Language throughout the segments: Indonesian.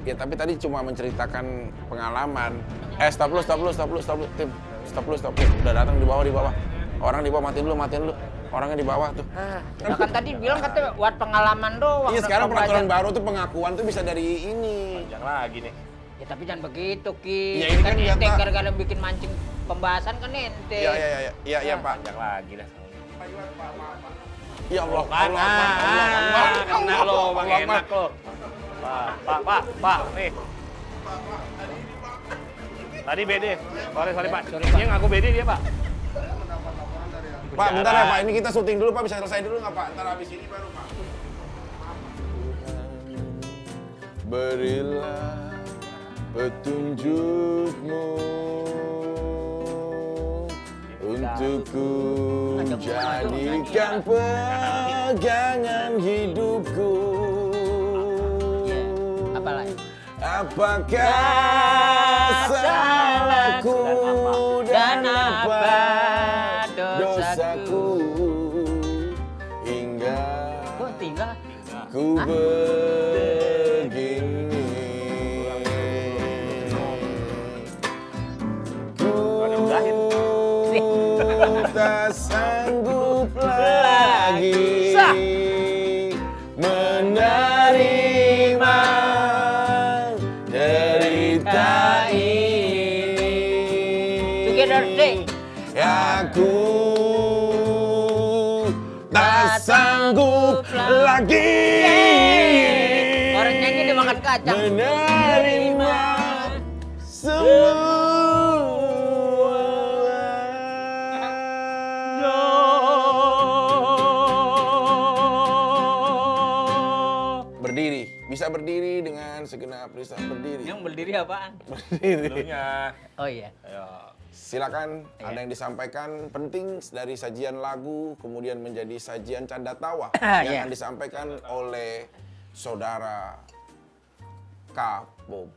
Ya tapi tadi cuma menceritakan pengalaman. Stop lu, tim. Stop lu. Udah datang di bawah. Orang di bawah, matiin lu. Orangnya di bawah tuh. Nah kan tadi bilang katanya buat pengalaman doang. Iya sekarang peraturan baru tuh pengakuan tuh bisa dari ini. Panjang lagi nih. Ya tapi jangan begitu, Ki. Ya, ini kan ente nyata. gara-gara bikin mancing pembahasan kan ente. Iya Pak. Panjang lagi dah. Ya Allah, Kena lo, Bang, enak lo. Pak, nih. Tadi BD. Sorry, Pak. Ini ngaku BD dia, Pak. Pak, bentar ya Pak, ini kita syuting dulu Pak, bisa selesai dulu nggak Pak? Ntar habis ini baru Pak. Berilah petunjukmu untukku jadikan pegangan hidupku. Apa lagi? Apakah salahku dan apa dosaku hingga Kok tinggal? ku begini. Ku tak sanggup lagi menerima derita ini. Together, Dek. Aku tak sanggup lagi Orang nyanyi dia makan kacang. menerima semua. Berdiri, bisa berdiri dengan segenap lisan berdiri. Yang berdiri apaan? Berdiri. Dulunya. Oh iya. Ayo. Silakan, ada yang disampaikan penting dari sajian lagu kemudian menjadi sajian canda tawa yang Iya. akan disampaikan oleh saudara Kabob.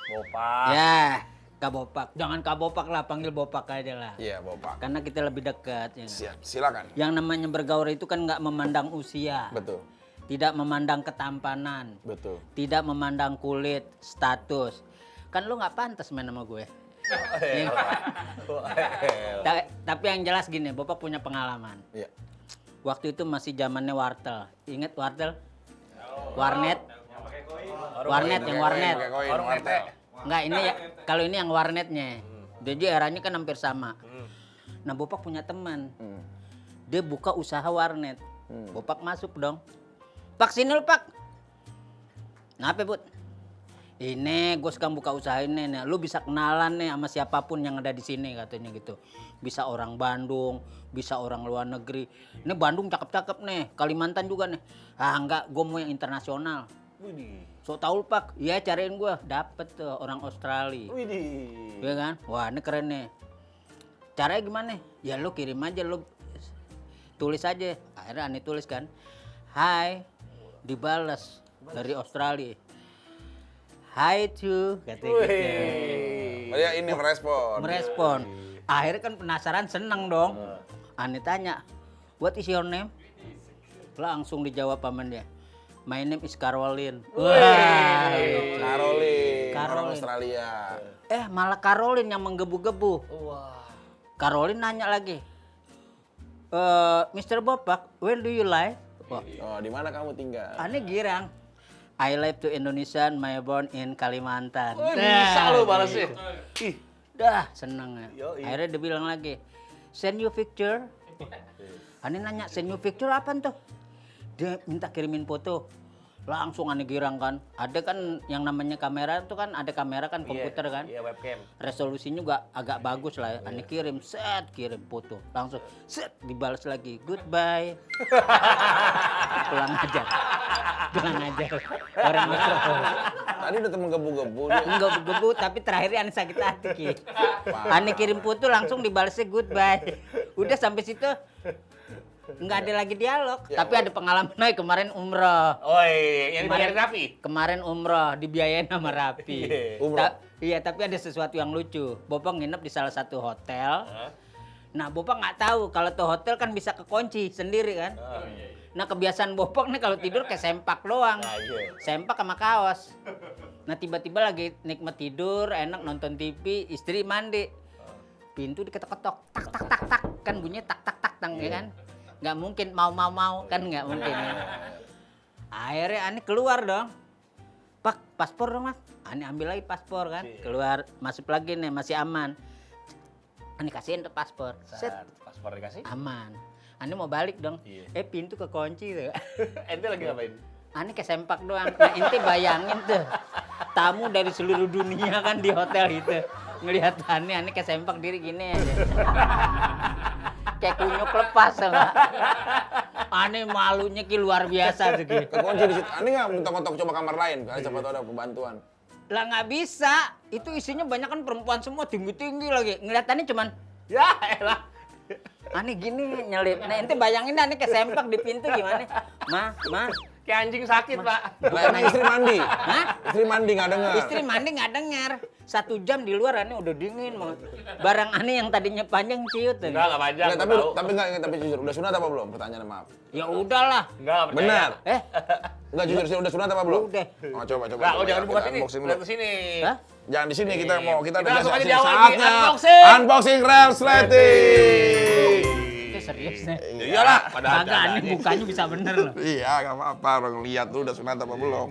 Bopak. Ya, Kak Bopak. Jangan Kak Bopak lah, panggil Bopak aja lah. Iya, Bapak. Karena kita lebih dekat. Ya. Siap, silakan. Yang namanya bergaul itu kan nggak memandang usia, Betul, tidak memandang ketampanan, betul. tidak memandang kulit, status. Kan lu nggak pantas main sama gue. Iya. Tapi yang jelas gini, Bopak punya pengalaman. Iya. Waktu itu masih zamannya wartel. Ingat wartel? Warnet? Warnet, yang warnet. Pakai koin, Warung wartel. ete. Enggak, ini ya, kalau ini yang warnetnya. Jadi eranya kan hampir sama. Nah, Bopak punya teman. Dia buka usaha warnet. Bopak masuk dong. Pak, sini lu, Pak. Kenapa, Bud? Ini gue sekarang buka usaha ini nih. Lu bisa kenalan nih sama siapapun yang ada di sini katanya gitu. Bisa orang Bandung, bisa orang luar negeri. Ini Bandung cakep-cakep nih, Kalimantan juga nih. Ah enggak, gue mau yang internasional. Widih. So tau lu, Pak? Iya, cariin gue. Dapet tuh orang Australia. Widih. Iya kan? Wah, ini keren nih. Caranya gimana? Ya lu kirim aja, lu tulis aja. Akhirnya Ani tulis kan. Hai, dibales dari Australia. Hai to, katanya gitu. Oh ya, ini merespon. Merespon. Akhirnya kan penasaran, seneng dong. Ani tanya, what is your name? Langsung dijawab paman dia. My name is Caroline. Wah, Caroline, orang Caroline. Australia. Malah Caroline yang menggebu-gebu. Wah. Caroline nanya lagi, Mr. Bopak, where do you live? Wah, Oh, di mana kamu tinggal? aneh girang. I live to Indonesia, my born in Kalimantan. Bisa lu balasnya. Ih. Dah, seneng ya. Yoi. Akhirnya dia bilang lagi, send you picture. Aneh nanya, send you picture apa tuh? Dia minta kirimin foto. Langsung aneh girang kan. Ada kan yang namanya kamera tuh kan, ada kamera kan komputer kan. Iya, webcam. Resolusinya juga agak bagus lah ya. Aneh kirim, set, kirim foto. Langsung, set, dibalas lagi. Goodbye. Pulang aja. Pulang aja. Orang Metro. Tadi udah menggebu-gebu dia. Enggak gebu, tapi terakhir Ani sakit hati, Ki. Ani kirim foto langsung dibalasnya goodbye. Udah sampai situ enggak ada lagi dialog, Ya, tapi ada pengalaman lagi kemarin umroh. Oh iya, yang dibayarin Raffi. Kemarin umroh dibiayain sama Rapi. Umroh. Iya, tapi ada sesuatu yang lucu. Bopak nginep di salah satu hotel. Nah, Bopak nggak tahu kalau tuh hotel kan bisa kekunci sendiri kan. Nah, kebiasaan Bopak nih kalau tidur kayak sempak doang. Nah, iya. Sempak sama kaos. Nah tiba-tiba lagi nikmat tidur, enak nonton TV, istri mandi. Pintu diketok-ketok, tak tak tak tak, kan bunyinya tak tak tak tang ya kan? Nggak mungkin mau kan nggak mungkin ya. Akhirnya Ani keluar dong. Pak, paspor dong mas. Ani ambil lagi paspor kan, keluar masuk lagi nih masih aman. Ani kasihin tuh paspor, set Paspor dikasih. aman. Ani mau balik dong, pintu kekunci tuh. Ente lagi ngapain? Ani kesempak doang. Nah, ente bayangin tuh, tamu dari seluruh dunia kan di hotel itu. Ngelihat Ani kesempak diri gini aja. Kayak kunyuk lepas sama. Ani malunya ki luar biasa tuh ki. Kekunci di situ. Ani nggak mentok-mentok coba kamar lain, kali siapa tahu ada pembantuan. Lah nggak bisa, itu isinya banyak kan perempuan semua tinggi-tinggi lagi. Ngeliat Ani cuman, Ya elah. Ani gini nyelip. Nah ente bayangin Ani kesempak di pintu gimana? Ma. Kayak anjing sakit, Pak. Nah, istri mandi. Hah? Istri mandi nggak dengar. Istri mandi nggak dengar. 1 jam di luar Ani udah dingin banget. Barang Ani yang tadinya panjang ciut. Enggak panjang. Nggak, tapi jujur, udah sunat apa belum? Pertanyaan maaf. Ya udahlah. Enggak percaya. Benar. Eh, Enggak jujur sih udah sunat apa belum? Udah. Oh, coba. Enggak, oh jangan Kita buka sini. unboxing Lihat dulu. ke sini. Hah? Jangan di sini kita Kita udah langsung aja biasa. di awal nih, Saatnya unboxing. unboxing resleting. Itu serius nih. Ya iyalah, pada Kagak Ani bukanya bisa bener loh. Iya, nggak apa-apa. Orang lihat tuh udah sunat apa belum.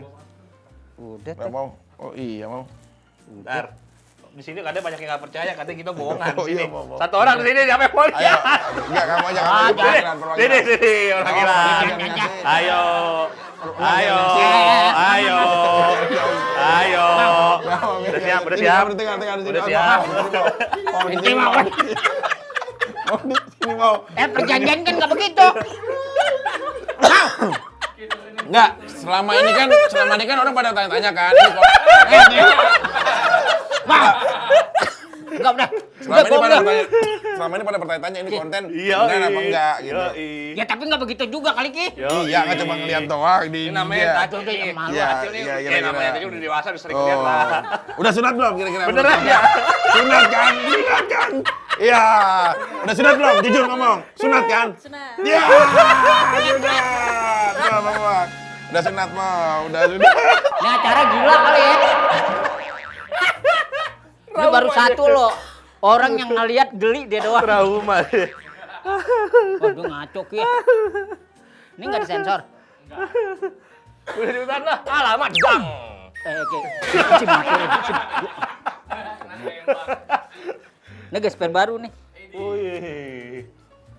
Udah Nggak mau. Oh iya mau. Bentar. Di sini kadang banyak yang nggak percaya, katanya kita bohongan Oh, di sini. iya, mau. Satu orang di sini siapa yang mau? Ayo. Enggak, kamu aja. Kamu aja. Perwakilan, perwakilan. Sini, orang gila. Jangan ngasih. Ayo. Ayo. Udah siap. Udah siap. Ini mau. Ini mau. Perjanjian kan nggak begitu. Enggak, selama ini kan orang pada tanya-tanya kan. Enggak udah. Selama ini pada bertanya-tanya ini konten Iya. benar apa enggak gitu. Ya tapi nggak begitu juga kali ki. Iya, nggak cuma ngeliat doang di Ini namanya dia. kacau nih. Malu Iya, Kacau nih. iya, Ya kira-kira. namanya tadi udah dewasa, udah sering Oh. lihat lah. Udah sunat belum kira-kira? Beneran ya? Sunat kan? Iya. Udah sunat belum? Jujur ngomong. Sunat kan? Sunat. Iya. Sunat. Coba Bang. Udah sunat mau, udah sunat. Ini acara gila kali ya. Ini baru satu loh. Orang yang ngeliat geli dia doang. Trauma. Waduh ngaco ki. Ini nggak disensor. Udah diutan lah. Alamat dang. Oke. Ini gesper baru nih. Wih.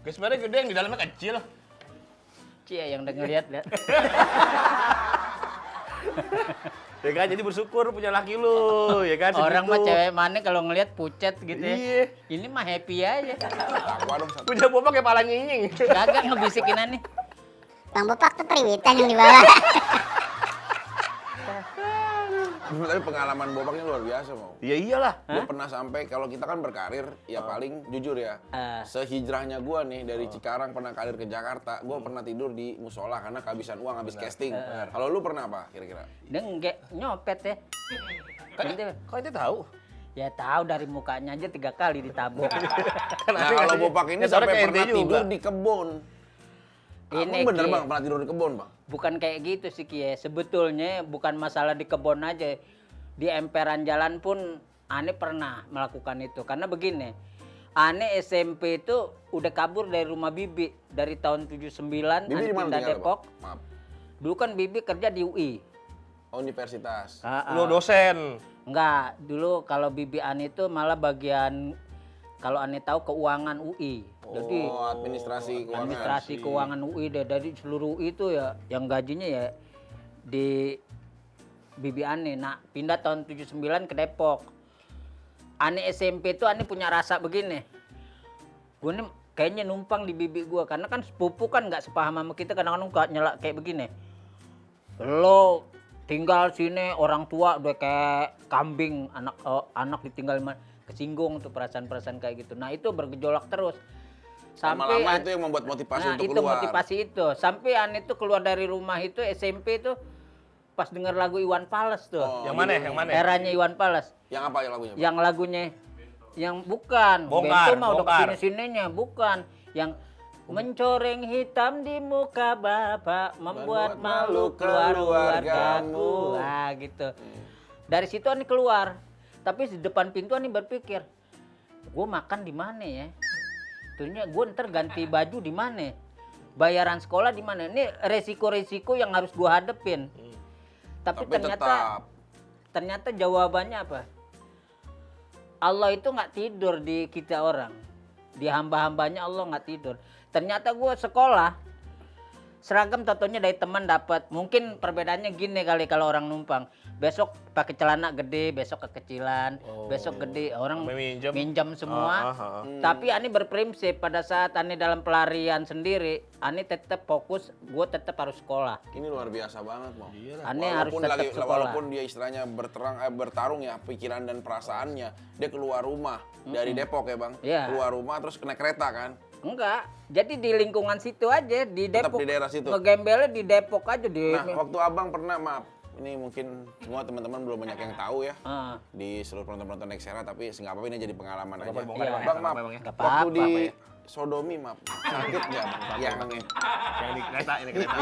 Sebenarnya gede, yang di dalamnya kecil. Cie yang udah ngeliat lihat. Ya kan, jadi bersyukur punya laki lu, ya kan? Orang mah segitu. cewek mana kalau ngeliat pucet gitu ya. Iya. Ini mah happy aja. Aqua dong satu. Punya bopak kayak pala nyinying. Kagak ngebisikin nih. Bang Bopak tuh periwitan yang di bawah. Tapi pengalaman Bopak ini luar biasa mau. Ya iyalah. Gue pernah sampai kalau kita kan berkarir, ya paling jujur ya. Sehijrahnya gue nih dari Cikarang pernah karir ke Jakarta, gue pernah tidur di musola karena kehabisan uang habis casting. Kalau lu pernah apa kira-kira? Dia enggak nyopet ya. Kok itu tahu? Ya tahu dari mukanya aja 3 kali ditabok. Nah kalau Bopak ini sampai pernah tidur di kebun. Ini, Abang bener Ki. bang pernah tidur di kebun bang? Bukan kayak gitu sih Ki ya. Sebetulnya bukan masalah di kebun aja. Di emperan jalan pun Ane pernah melakukan itu. Karena begini, Ane SMP itu udah kabur dari rumah Bibi. Dari tahun 79, Bibi Ane di mana pindah tinggal Depok. bang? Maaf. Dulu kan Bibi kerja di UI. Universitas. Lu dosen. Enggak, dulu kalau Bibi Ane itu malah bagian, kalau Ane tahu keuangan UI. Jadi Oh administrasi keuangan. administrasi keuangan UI deh, dari seluruh UI itu ya yang gajinya ya di Bibi Ane. Nah pindah tahun 79 ke Depok. Ane SMP itu Ane punya rasa begini, gue nih kayaknya numpang di bibi gue karena kan sepupu kan nggak sepaham sama kita, kadang-kadang nggak nyela kayak begini. Lo tinggal sini orang tua udah kayak kambing, anak ditinggal kesinggung tuh perasaan-perasaan kayak gitu. Nah itu bergejolak terus. Lama-lama itu yang membuat motivasi Nah untuk itu keluar. motivasi itu. Sampai Ane tuh keluar dari rumah itu SMP itu pas denger lagu Iwan Fals tuh. Oh, Yang mana? Yang mana? Eranya Iwan Fals. Yang apa ya lagunya? Bang? Yang lagunya yang bukan. Bongkar, Bento mah udah bongkar. kesini-sininya, bukan. Yang mencoreng hitam di muka bapak membuat malu keluargaku. Nah gitu. Dari situ Ani keluar. Tapi di depan pintu Ani berpikir, gue makan di mana ya? Ternyata gue ntar ganti baju di mana? Bayaran sekolah di mana? Ini resiko-resiko yang harus gue hadepin. Tapi ternyata jawabannya apa? Allah itu nggak tidur di kita orang. Di hamba-hambanya Allah nggak tidur. Ternyata gue sekolah, seragam totonya dari teman dapat. Mungkin perbedaannya gini kali kalau orang numpang. Besok pakai celana gede, besok kekecilan, besok gede, orang minjam semua. Tapi Ani berprinsip pada saat Ani dalam pelarian sendiri, Ani tetap fokus, gue tetap harus sekolah. Ini luar biasa banget, Bang. Ani harus tetap sekolah. Walaupun dia istilahnya bertarung ya pikiran dan perasaannya, dia keluar rumah dari Depok ya, Bang. Iya. Keluar rumah terus naik kereta kan. Enggak, jadi di lingkungan situ aja, di Tetap Depok. di daerah situ. Ngegembelnya di Depok aja. Nah, waktu Abang pernah, maaf, ini mungkin semua teman-teman belum banyak yang tahu ya di seluruh penonton-penonton Nexera, tapi nggak apa-apa, ini jadi pengalaman aja. Iya. Bang, maaf, Nggak waktu apa-apa, di Sodomi, maaf, sakit nggak, Bang? Yang di kereta, ini kereta.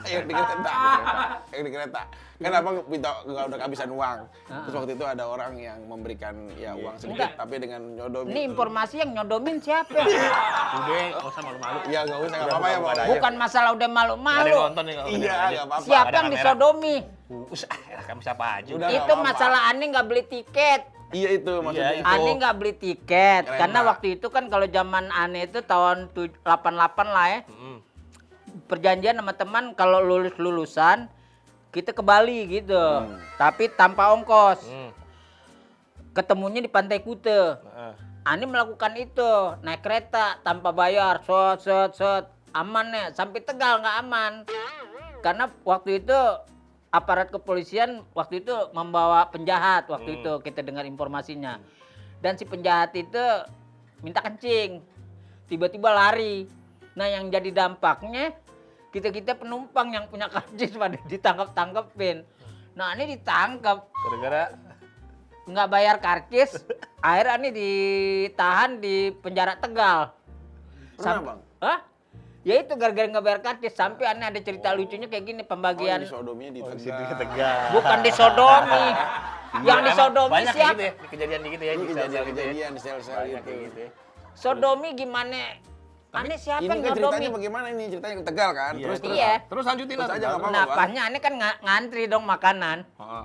Iya, yang di kereta. Kan Abang nggak udah kehabisan uang. Terus waktu itu ada orang yang memberikan ya uang sedikit, tapi dengan nyodomi. Ini informasi yang nyodomin siapa? Udah, nggak usah malu-malu. Iya, nggak usah, nggak apa-apa ya, Bang. Bukan masalah udah Ada malu-malu. yang nonton nih. Iya, nggak apa-apa. Siapa Ada yang kamera. disodomi? Kami siapa aja. Udah, Itu nggak apa-apa. masalah Ani nggak beli tiket. Iya itu maksudnya. Iya, Ani nggak beli tiket. Keren, Karena Pak. waktu itu kan kalau zaman Ani itu tahun 88 lah ya. Perjanjian sama teman kalau lulusan kita ke Bali gitu. Tapi tanpa ongkos. Ketemunya di Pantai Kute. Ani melakukan itu, naik kereta tanpa bayar, set, aman ya. Sampai Tegal nggak aman. Karena waktu itu aparat kepolisian waktu itu membawa penjahat waktu itu kita dengar informasinya. Dan si penjahat itu minta kencing. Tiba-tiba lari. Nah, yang jadi dampaknya kita penumpang yang punya karcis pada ditangkap-tangkepin. Nah, ini ditangkap Gara-gara nggak bayar karcis, akhirnya ini ditahan di penjara Tegal. Pernah, Bang? Hah? Ya itu gara-gara nggak bayar karcis. Sampai aneh ada cerita lucunya kayak gini, pembagian. Di Sodominya di Tegal. Bukan disodomi. Yang disodomi banyak siapa? gitu ya, kejadian dikit ya. Ini di sel-sel gitu ya. kejadian di sel-sel Banyak kayak gitu. gitu ya. Sodomi gimana? Aneh siapa Ini yang kan nyodomi? ceritanya bagaimana ini? Ceritanya ke Tegal kan? Iya, Terus Iya. Terus lanjutin Terus lah. aja nggak apa-apa, Nah, Bang. pasnya aneh kan ngantri dong makanan. Heeh.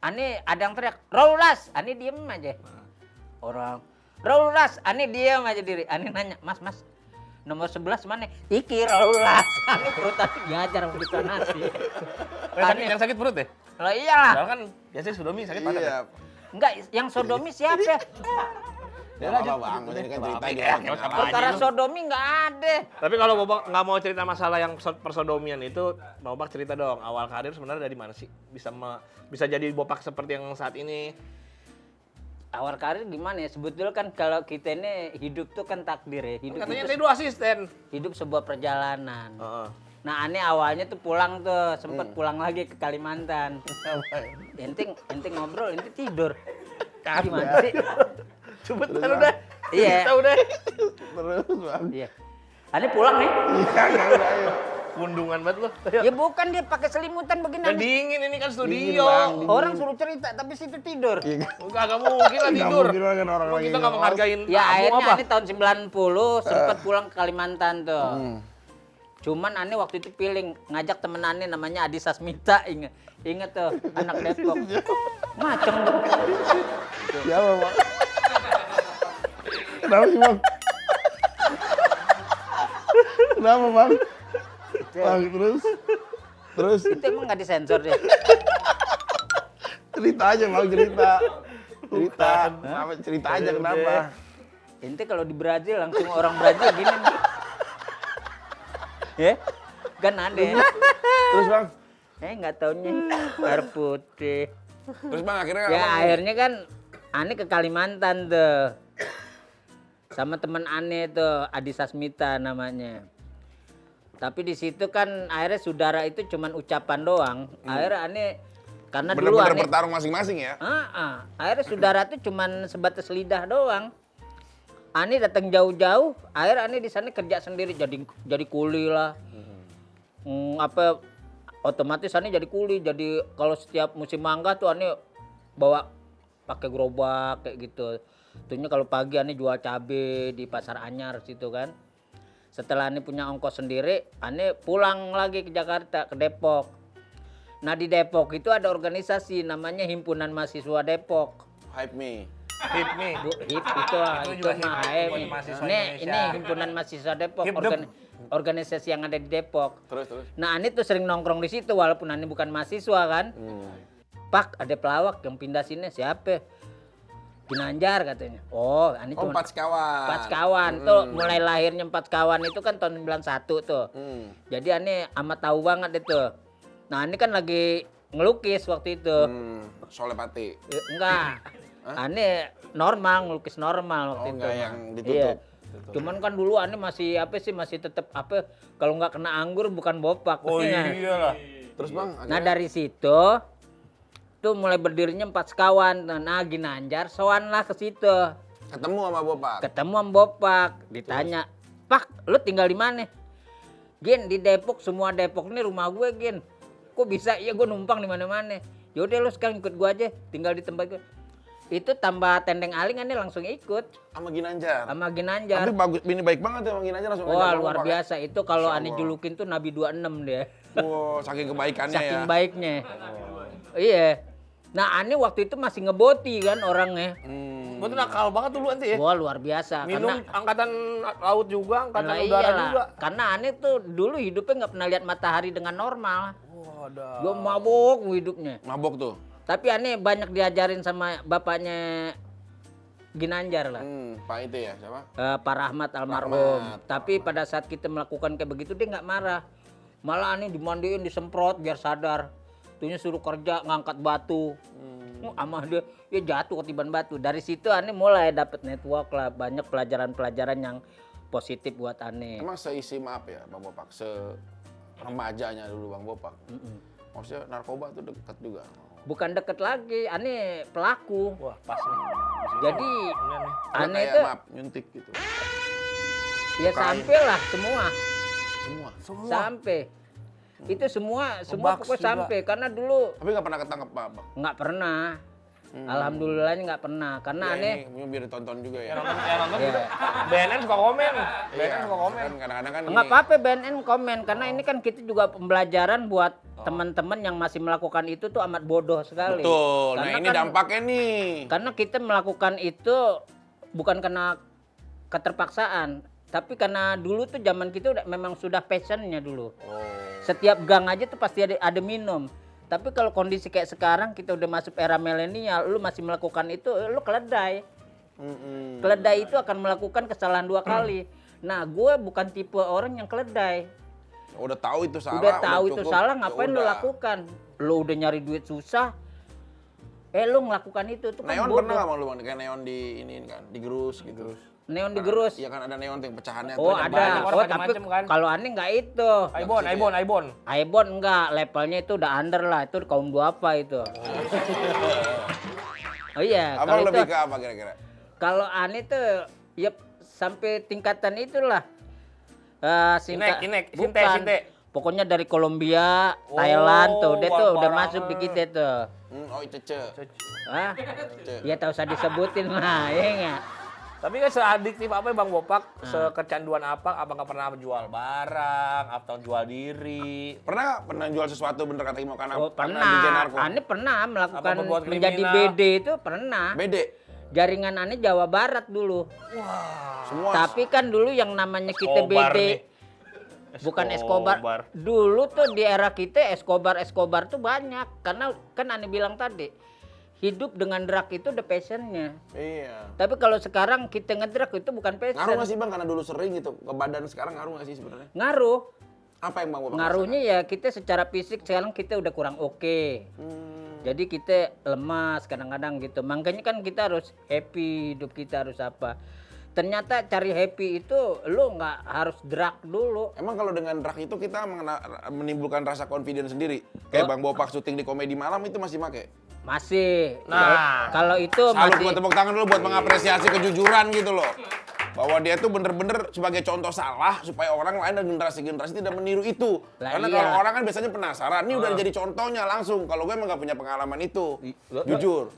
Aneh ada yang teriak, Raulas, aneh diem aja. Orang, Raulas, aneh diem aja diri. Aneh nanya, mas, nomor 11 mana? Iki Raulas. Aneh perut aneh diajar begitu nasi. Yang sakit perut deh. Lah iyalah. Padahal kan biasanya sodomi sakit mata. Iya. Enggak, yang sodomi siapa? Ya apa Bang, ini kan cerita Ya, juga. Perkara sodomi nggak ada. Tapi kalau Bobak nggak mau cerita masalah yang persodomian itu, Bobak cerita dong. Awal karir sebenarnya dari mana sih? Bisa jadi Bobak seperti yang saat ini. Awal karir gimana ya? Sebetulnya kan kalau kita ini hidup tuh kan takdir ya. Hidup Katanya itu tadi 2 asisten. hidup sebuah perjalanan. Heeh. Nah, aneh awalnya tuh pulang tuh, sempat pulang lagi ke Kalimantan. Enting ngobrol, ente tidur. Gimana sih? Cepetan udah. Iya. Kita udah. Terus Bang. Iya. Aneh pulang nih. Iya, nggak udah ayo. Kundungan banget lu. Ya bukan dia pakai selimutan begini. Dan Aneh. dingin ini kan Dingin, studio. Bang. Orang suruh cerita tapi situ tidur. Enggak mungkin lah tidur. mungkin lah kan orang Emang lagi kita nggak ngos. menghargain Ya tamu akhirnya apa? aneh tahun 90 sempat pulang ke Kalimantan tuh. Cuman aneh waktu itu feeling ngajak temen aneh namanya Adi Sasmita, inget tuh anak Depok. Macem tuh. Siapa Bang? Kenapa sih Bang? Kenapa Bang? Bang terus Itu emang nggak disensor deh. cerita aja Bang, cerita. Kenapa cerita aja kenapa? Ente kalau di Brazil langsung orang Brazil gini nih. Ya? Kan ada ya. Terus Bang? Nggak taunya air putih. Terus Bang akhirnya Ya Abang- akhirnya kan aneh ke Kalimantan tuh. Sama teman aneh tuh, Adi Sasmita namanya. Tapi di situ kan akhirnya saudara itu cuman ucapan doang. Akhirnya aneh karena dulu bener-bener aneh bertarung masing-masing ya? akhirnya saudara tuh cuman sebatas lidah doang. Ani datang jauh-jauh, akhirnya Ani di sana kerja sendiri jadi kuli lah. otomatis Ani jadi kuli. Jadi kalau setiap musim mangga tuh Ani bawa pakai gerobak kayak gitu. Tuhnya kalau pagi Ani jual cabe di Pasar Anyar situ kan. Setelah Ani punya ongkos sendiri, Ani pulang lagi ke Jakarta, ke Depok. Nah di Depok itu ada organisasi namanya Himpunan Mahasiswa Depok. Hype me. HIPMI. HIP itu juga mah HIP, HIP. mahasiswa Ini Indonesia. Himpunan Mahasiswa Depok, Hipdep. organisasi yang ada di Depok. Terus. Nah Ani tuh sering nongkrong di situ walaupun Ani bukan mahasiswa kan. Pak ada pelawak yang pindah sini siapa? Ginanjar katanya. Oh Ani Oh, cuma Empat Sekawan. Empat Sekawan tuh mulai lahirnya Empat Sekawan itu kan tahun 91 tuh. Jadi Ani amat tahu banget itu. Nah Ani kan lagi ngelukis waktu itu. Solepati. Enggak. Aneh normal, ngelukis normal waktu Oh, itu. enggak mah. yang ditutup. Iya. Cuman kan dulu aneh masih masih tetap kalau nggak kena anggur bukan bopak. Oh Iya. iyalah. Terus Bang, Nah dari situ tuh mulai berdirinya Empat Sekawan. Nah Ginanjar sowan lah ke situ. ketemu sama Bopak. Ketemu sama bopak, ditanya, "Pak, lu tinggal di mana?" "Gin, di Depok, semua Depok ini rumah gue, Gin." "Kok bisa?" "Iya, gue numpang di mana-mana." "Yaudah lu sekarang ikut gue aja, tinggal di tempat gue." Itu tambah tendeng aling Ani langsung ikut Sama Ginanjar. sama Ginanjar. Tapi bagus, ini baik banget ya Bang Ginanjar langsung Wah ngajak luar Bopak ya. biasa itu kalau Masya Ani Allah. julukin tuh Nabi 26 dia. Wow, saking kebaikannya Saking ya. baiknya. Iya. Nah Ani waktu itu masih ngeboti kan orangnya. Betul nakal banget dulu nanti ya. Wah luar biasa. Minum Karena angkatan laut juga, angkatan Lah udara iyalah. juga. Karena Ani tuh dulu hidupnya nggak pernah lihat matahari dengan normal. Wadah. Gue mabuk hidupnya. Mabok tuh. Tapi Ani banyak diajarin sama bapaknya Ginanjar lah. Pak itu ya, siapa? Pak Rahmat almarhum. Rahmat. Tapi pada saat kita melakukan kayak begitu dia nggak marah. Malah Ani dimandiin, disemprot biar sadar. Tuhnya suruh kerja ngangkat batu. Amah dia jatuh ketiban batu. Dari situ Ani mulai dapat network lah, banyak pelajaran-pelajaran yang positif buat Ani. Emang seisi maaf ya Bang Bopak, remajanya dulu Bang Bopak. Maksudnya narkoba tuh dekat juga. Bukan deket lagi, Ani pelaku. Wah, pas nih. Jadi Bener nih. Ada Ani kayak itu maaf nyuntik gitu. ya sampai lah semua. Semua. Sampai. Itu semua Kebaks pokoknya juga. sampai karena dulu Tapi nggak pernah ketangkep Pak Bang. nggak pernah. Alhamdulillahnya nggak pernah karena Ya, Ani ini biar ditonton juga ya. Yang nonton Iya. juga. BNN suka komen. Iya, BNN suka komen. kan kadang-kadang kan nggak ini- apa-apa BNN komen karena ini kan kita juga pembelajaran buat teman-teman yang masih melakukan itu tuh amat bodoh sekali. Betul. Nah Karena ini kan- dampaknya nih. Karena kita melakukan itu bukan karena keterpaksaan, tapi karena dulu tuh zaman kita memang sudah passionnya dulu. Setiap gang aja tuh pasti ada minum. Tapi kalau kondisi kayak sekarang kita udah masuk era milenial, lu masih melakukan itu, lu keledai. Keledai itu akan melakukan kesalahan 2 kali. Nah, gue bukan tipe orang yang keledai. Udah tahu itu salah. Udah tahu itu cukup, salah, ya ngapain lu udah. lakukan? Lu udah nyari duit susah, lu melakukan itu kan Neon bodoh. pernah nggak mau lu Bang? Kayak neon di ini kan, digerus gitu. Neon digerus. Iya kan ada neon tuh yang pecahannya. Oh tuh yang ada, banyak. orang oh tapi macem-macem kan. kalau Ani nggak itu. Aibon. Aibon enggak, levelnya itu udah under lah, itu kaum duafa itu. Oh iya, Abang kalau lebih itu, ke apa kira-kira? kalau Ani tuh ya sampai tingkatan itulah. Inek, bukan. Sinte. Pokoknya dari Kolombia, Thailand tuh, dia tuh udah barangan. masuk di kita tuh. Oh Cece. Hah? Ya tak usah disebutin lah, ya nggak? Tapi kan seadiktif apa ya Bang Bopak? Sekecanduan apa? Apakah pernah jual barang atau jual diri? Pernah nggak pernah jual sesuatu bener kata Imo karena Oh karena pernah, DJ narko? Ani pernah melakukan Apa berbuat menjadi kriminal? BD itu pernah. Bede. Jaringan Ani Jawa Barat dulu. Semua. Tapi kan dulu yang namanya kita Escobar BD nih. bukan Escobar. Dulu tuh di era kita Escobar tuh banyak. Karena kan Ani bilang tadi hidup dengan drug itu udah passionnya. Iya. Tapi kalau sekarang kita ngedrug itu bukan Ngaruh passion. nggak sih Bang karena dulu sering gitu ke badan sekarang ngaruh nggak sih sebenarnya? Ngaruh. Apa yang Bang Bopak Ngaruhnya ya kita secara fisik sekarang kita udah kurang oke. Jadi kita lemas kadang-kadang gitu. Makanya kan kita harus happy, hidup kita harus apa. Ternyata cari happy itu lu nggak harus drug dulu. Emang kalau dengan drug itu kita menimbulkan rasa confidence sendiri. Kayak Bang Bopak syuting di Komedi Malam itu masih make. Masih. Nah. Kalau itu Salut masih buat tepuk tangan dulu buat mengapresiasi kejujuran gitu loh. bahwa dia tuh bener-bener sebagai contoh salah supaya orang lain dan generasi-generasi tidak meniru itu. Lah, Karena iya. kalau orang kan biasanya penasaran, ini udah jadi contohnya langsung. Kalau gue emang gak punya pengalaman itu, jujur.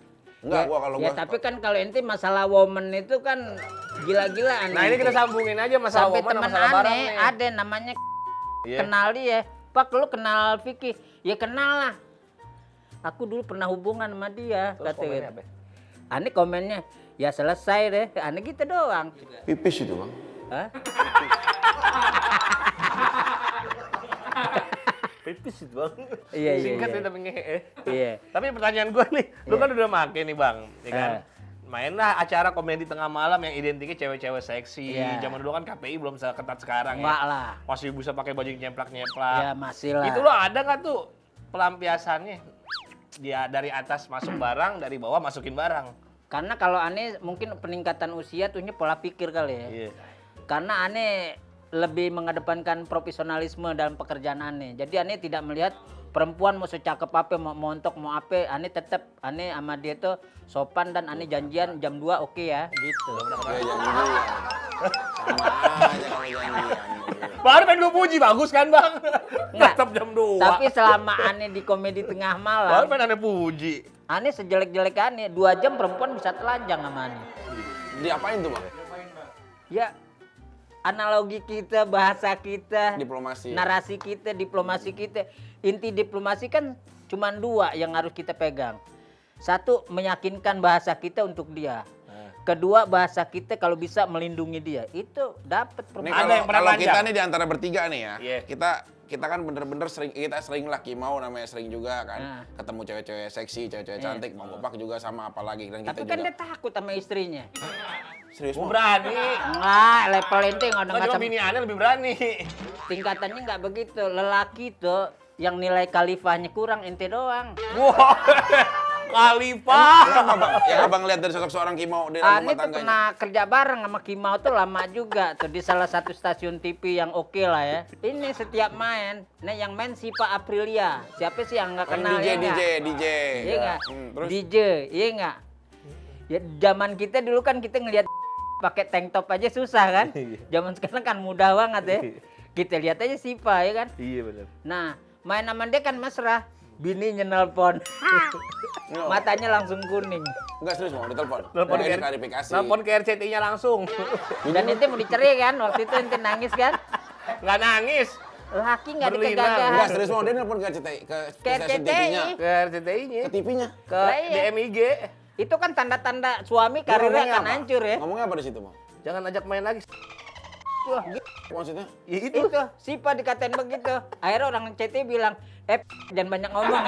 Enggak, gua kalau ya gua. tapi kan kalau ente masalah woman itu kan gila-gilaan. Nah ini kita sambungin aja masalah sampai woman sama teman masalah barang aneh nih. ada namanya Iya. kenal dia. Pak lu kenal Vicky? Ya kenal lah. Aku dulu pernah hubungan sama dia. Terus komennya Kata apa? aneh komennya, ya selesai deh. Aneh gitu doang. Pipis itu, Bang. Hah? Pipis itu bang. Iya, iya, Singkat iya. ya tapi ngehe. Iya. Tapi pertanyaan gue nih, lu kan udah make nih bang, ya kan? Mainlah acara komedi tengah malam yang identiknya cewek-cewek seksi. Iya. Zaman dulu kan KPI belum seketat sekarang Enggak ya. lah. Masih bisa pakai baju nyemplak-nyemplak. Ya masih lah. Itu lo ada nggak tuh pelampiasannya? Dia dari atas masuk barang, dari bawah masukin barang. Karena kalau aneh mungkin peningkatan usia tuhnya pola pikir kali ya. Iya. Karena aneh lebih mengedepankan profesionalisme dalam pekerjaan aneh. Jadi aneh tidak melihat perempuan mau secakep apa, mau montok, mau apa, aneh tetap aneh sama dia tuh sopan dan aneh janjian jam 2 oke ya, gitu. Ya jangan dulu. Sama aja kalau janjian. Baru pengen gue puji, bagus kan bang? Enggak. Tetap jam 2. Tapi selama aneh di komedi tengah Baru malam, pengen aneh puji. aneh sejelek-jelek aneh 2 jam perempuan bisa telanjang sama aneh. Diapain tuh, Bang? Ya analogi kita, bahasa kita, Diplomasi. narasi kita, diplomasi kita. Inti diplomasi kan cuma 2 yang harus kita pegang. 1, meyakinkan bahasa kita untuk dia. Kedua, bahasa kita kalau bisa melindungi dia. Itu dapat Ini Ada kalau, yang pernah kalau panjang. kita nih di antara bertiga nih ya, Iya. kita kan bener-bener sering lah Kimau namanya sering juga kan, Nah. ketemu cewek-cewek seksi, cewek-cewek Iya. cantik, Bang Bopak juga sama apalagi dan kita Tapi kan juga. dia takut sama istrinya. Serius, Gue Bang? berani. Enggak, level ente nggak Kan cuma sama bini aneh lebih berani. tingkatannya nggak begitu. Lelaki tuh yang nilai khalifahnya kurang ente doang. Wah, Khalifah. Kenapa, Bang? Yang Abang lihat dari sosok seorang Kimau di dalam Ani rumah tuh tangganya. pernah kerja bareng sama Kimau tuh lama juga tuh di salah satu stasiun TV yang oke lah ya. Ini setiap main, nah yang main si Pak Aprilia. Siapa sih yang nggak Main kenal DJ, ya nggak? DJ. Iya nggak? Terus? DJ, iya nggak? Ya zaman kita dulu kan kita ngelihat pakai tank top aja susah kan? Zaman sekarang kan mudah banget ya. Kita lihat aja si Pak ya kan? Iya benar. Nah, main sama dia kan mesra. Bininya nelpon. No. Matanya langsung kuning. Enggak serius, mau ditelepon. Nelpon Nah, ke ini klarifikasi. Nelpon ke RCTI-nya langsung. Dan ente mau dicerai kan? Waktu itu ente nangis kan? Nggak nangis. Laki nggak Berlinang. Enggak dikegagahan. serius, mau dia nelpon ke RCTI, ke Ke stasiun RCTI. TV-nya, Ke RCTI-nya. ke TV-nya. Ke Lah, iya. DMIG. Itu kan tanda-tanda suami Dia karirnya ngomongnya akan apa? hancur ya. Ngomongnya apa di situ, Bang? Jangan ajak main lagi. Wah, gitu. Maksudnya? Ya Itu Sipa dikatain begitu. Akhirnya orang CT bilang, jangan banyak ngomong.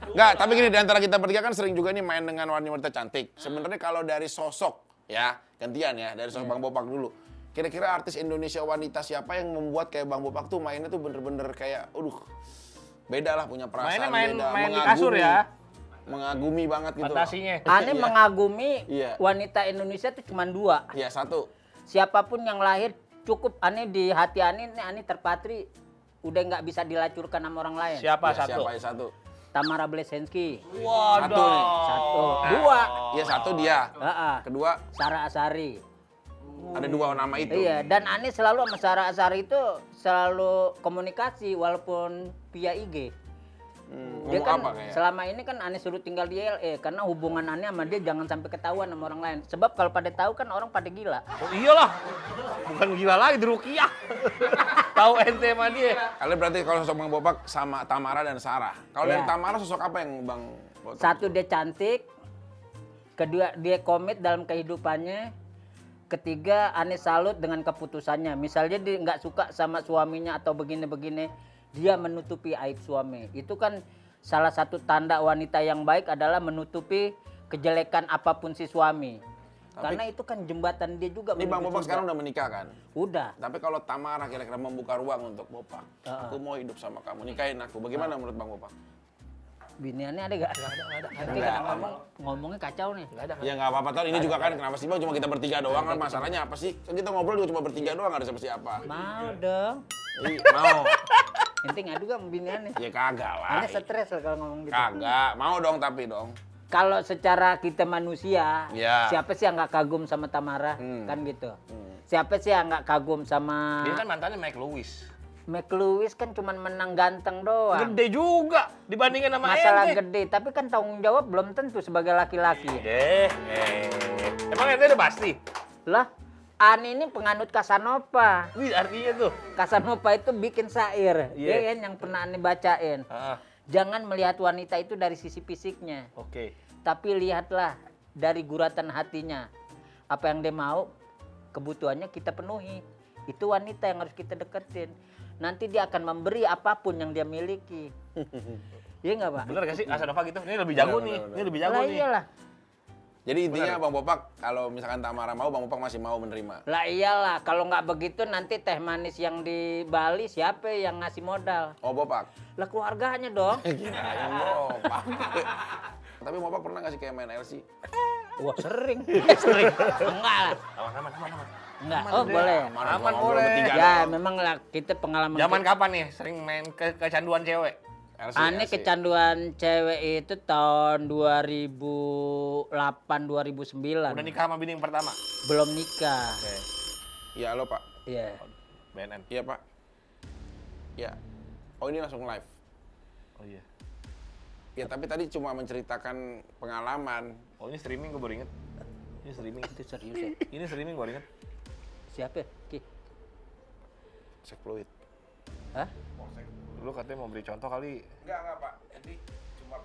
Enggak, tapi gini, di antara kita bertiga kan sering juga nih main dengan wanita cantik. Sebenarnya kalau dari sosok, ya, gantian ya, dari sosok Bang Bopak dulu. Kira-kira artis Indonesia wanita siapa yang membuat kayak Bang Bopak tuh mainnya tuh bener-bener kayak, beda lah, punya perasaan Mainnya beda. main di kasur ya. Mengagumi banget gitu. Fantasinya. Aneh Iya. mengagumi Iya. wanita Indonesia itu cuma 2. Iya, satu. Siapapun yang lahir cukup aneh di hati aneh, ini aneh terpatri. Udah nggak bisa dilacurkan sama orang lain. Siapa Ya, satu? Siapa ya satu? Tamara Blesensky. Waduh. Satu nih. 1. 2. Iya, satu dia. Kedua, Sarah Asari. ada 2 nama itu. Iya, dan Ani selalu sama Sarah Asari itu selalu komunikasi walaupun via IG. Dia Ngomong kan apa kayak? selama ini kan Ani suruh tinggal di LA karena hubungan Ani sama dia jangan sampai ketahuan sama orang lain. Sebab kalau pada tahu kan orang pada gila. Oh, iyalah. Bukan gila lagi, di Rukiah. Tahu ente sama dia. Kalian berarti kalau sosok Bang Bopak sama Tamara dan Sarah. Kalau Iya. dari Tamara sosok apa yang Bang Bopak? 1 dia cantik, kedua dia komit dalam kehidupannya, ketiga Ani salut dengan keputusannya. Misalnya dia nggak suka sama suaminya atau begini-begini, dia menutupi aib suami. Itu kan salah satu tanda wanita yang baik adalah menutupi kejelekan apapun si suami. Karena itu kan jembatan dia juga. Ini Bang menuju Bopak surga. sekarang udah menikah kan? Udah. Tapi kalau Tamara kira-kira membuka ruang untuk Bopak, aku mau hidup sama kamu, nikahin aku. Bagaimana menurut Bang Bopak? Biniannya ada gak? Nanti kan ngomongnya kacau nih. Ya nggak apa-apa, Ton. Ini juga kan kenapa sih Bang cuma kita bertiga doang kan? Masalahnya apa sih? Kan kita ngobrol juga cuma bertiga doang, nggak ada siapa-siapa. Mau dong. Iya, mau. Ente ngadu gak sama biniannya? Ya kagak lah. Anda stres lah kalau ngomong gitu. Kagak, mau dong tapi dong. Kalau secara kita manusia, Ya. siapa sih yang nggak kagum sama Tamara? Kan gitu. Siapa sih yang nggak kagum sama Dia kan mantannya Mike Lewis. McLewis kan cuman menang ganteng doang. Gede juga dibandingin sama Masalah ente. gede, tapi kan tanggung jawab belum tentu sebagai laki-laki. Emang ente udah pasti? Lah, Ani ini penganut Casanova. Wih, artinya tuh. Casanova itu bikin syair, Iya. ya kan yang pernah Ani bacain. Ah, Jangan melihat wanita itu dari sisi fisiknya, oke. tapi lihatlah dari guratan hatinya. Apa yang dia mau, kebutuhannya kita penuhi. Itu wanita yang harus kita deketin. Nanti dia akan memberi apapun yang dia miliki. Iya nggak Pak? Bener gak sih Casanova gitu? Ini lebih jago nih. Ini lebih jago Lah nih. iyalah. Jadi intinya Bang Bopak, kalau misalkan Tamara mau, Bang Bopak masih mau menerima. Lah iyalah, kalau nggak begitu nanti teh manis yang di Bali siapa yang ngasih modal? Oh Bopak. Lah keluarganya dong. Kirain Bopak. Tapi Bopak pernah nggak sih kayak main LC? Wah sering. Sering. Enggak lah. Aman. Enggak. Oh boleh. Aman Ngobrol boleh. bertiga Ya doang. memang lah kita pengalaman. Zaman kapan nih sering main kecanduan cewek? LC, Aneh LC. kecanduan cewek itu tahun 2008 2009. Udah nikah sama bini yang pertama? Belum nikah. Oke. Iya lo Pak. Iya. BNN. Iya Pak. Iya. Oh ini langsung live. Oh iya. Ya tapi tadi cuma menceritakan pengalaman. Oh ini streaming gue baru inget. Ini streaming. Itu serius ya. Ini streaming gue baru inget. Siapa? Ki? Cek fluid. Hah? Lu katanya mau beri contoh kali. Enggak Pak. Jadi cuma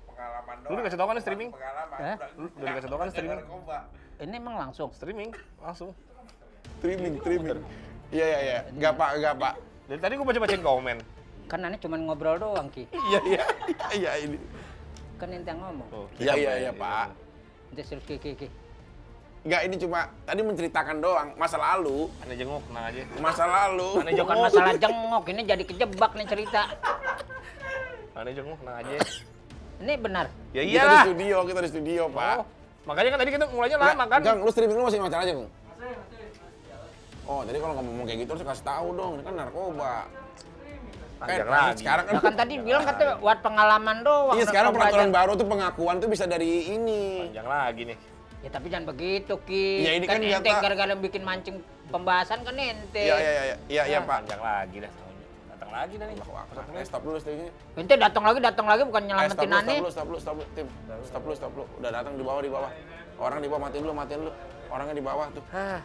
pengalaman Lu dikasih tau kan streaming? Pengalaman. Hah? Lu udah dikasih tau kan streaming? Ini emang langsung. Streaming langsung. Streaming. Iya. Enggak Pak. Dari tadi gue baca-bacain komen. Kan aneh cuma ngobrol doang Ki. Iya ini. Kan ente yang ngomong. Tuh, Iya Pak. Ente serius Ki. Enggak ini cuma tadi menceritakan doang masa lalu. Aneh jenguk, tenang aja. Masa lalu. Aneh Bukan jenguk. masalah jengok, ini jadi kejebak nih cerita. Aneh jenguk, tenang aja. Ini benar. Ya Kita iyalah. kita di studio Pak. Oh, makanya kan tadi kita mulainya lama kan? Gang, lu streaming lu masih ngacar aja, Gang? Oh, jadi kalau ngomong kayak gitu harus kasih tahu dong, ini kan narkoba. Panjang Kan, lagi. sekarang kan, Nah, kan tadi bilang katanya buat pengalaman doang. iya sekarang narkoba peraturan aja. baru tuh pengakuan tuh bisa dari ini. Panjang lagi nih. Ya tapi jangan begitu Ki. Ya, ini kan ente kata- gara-gara bikin mancing pembahasan kan ente. Iya Pak. Panjang lagi dah. Datang lagi dah nih. Stop dulu streamingnya. Ente datang lagi bukan nyelamatin aneh. Stop dulu, tim. Stop lu. Udah datang di bawah. Orang di bawah matiin lu. Orangnya di bawah tuh.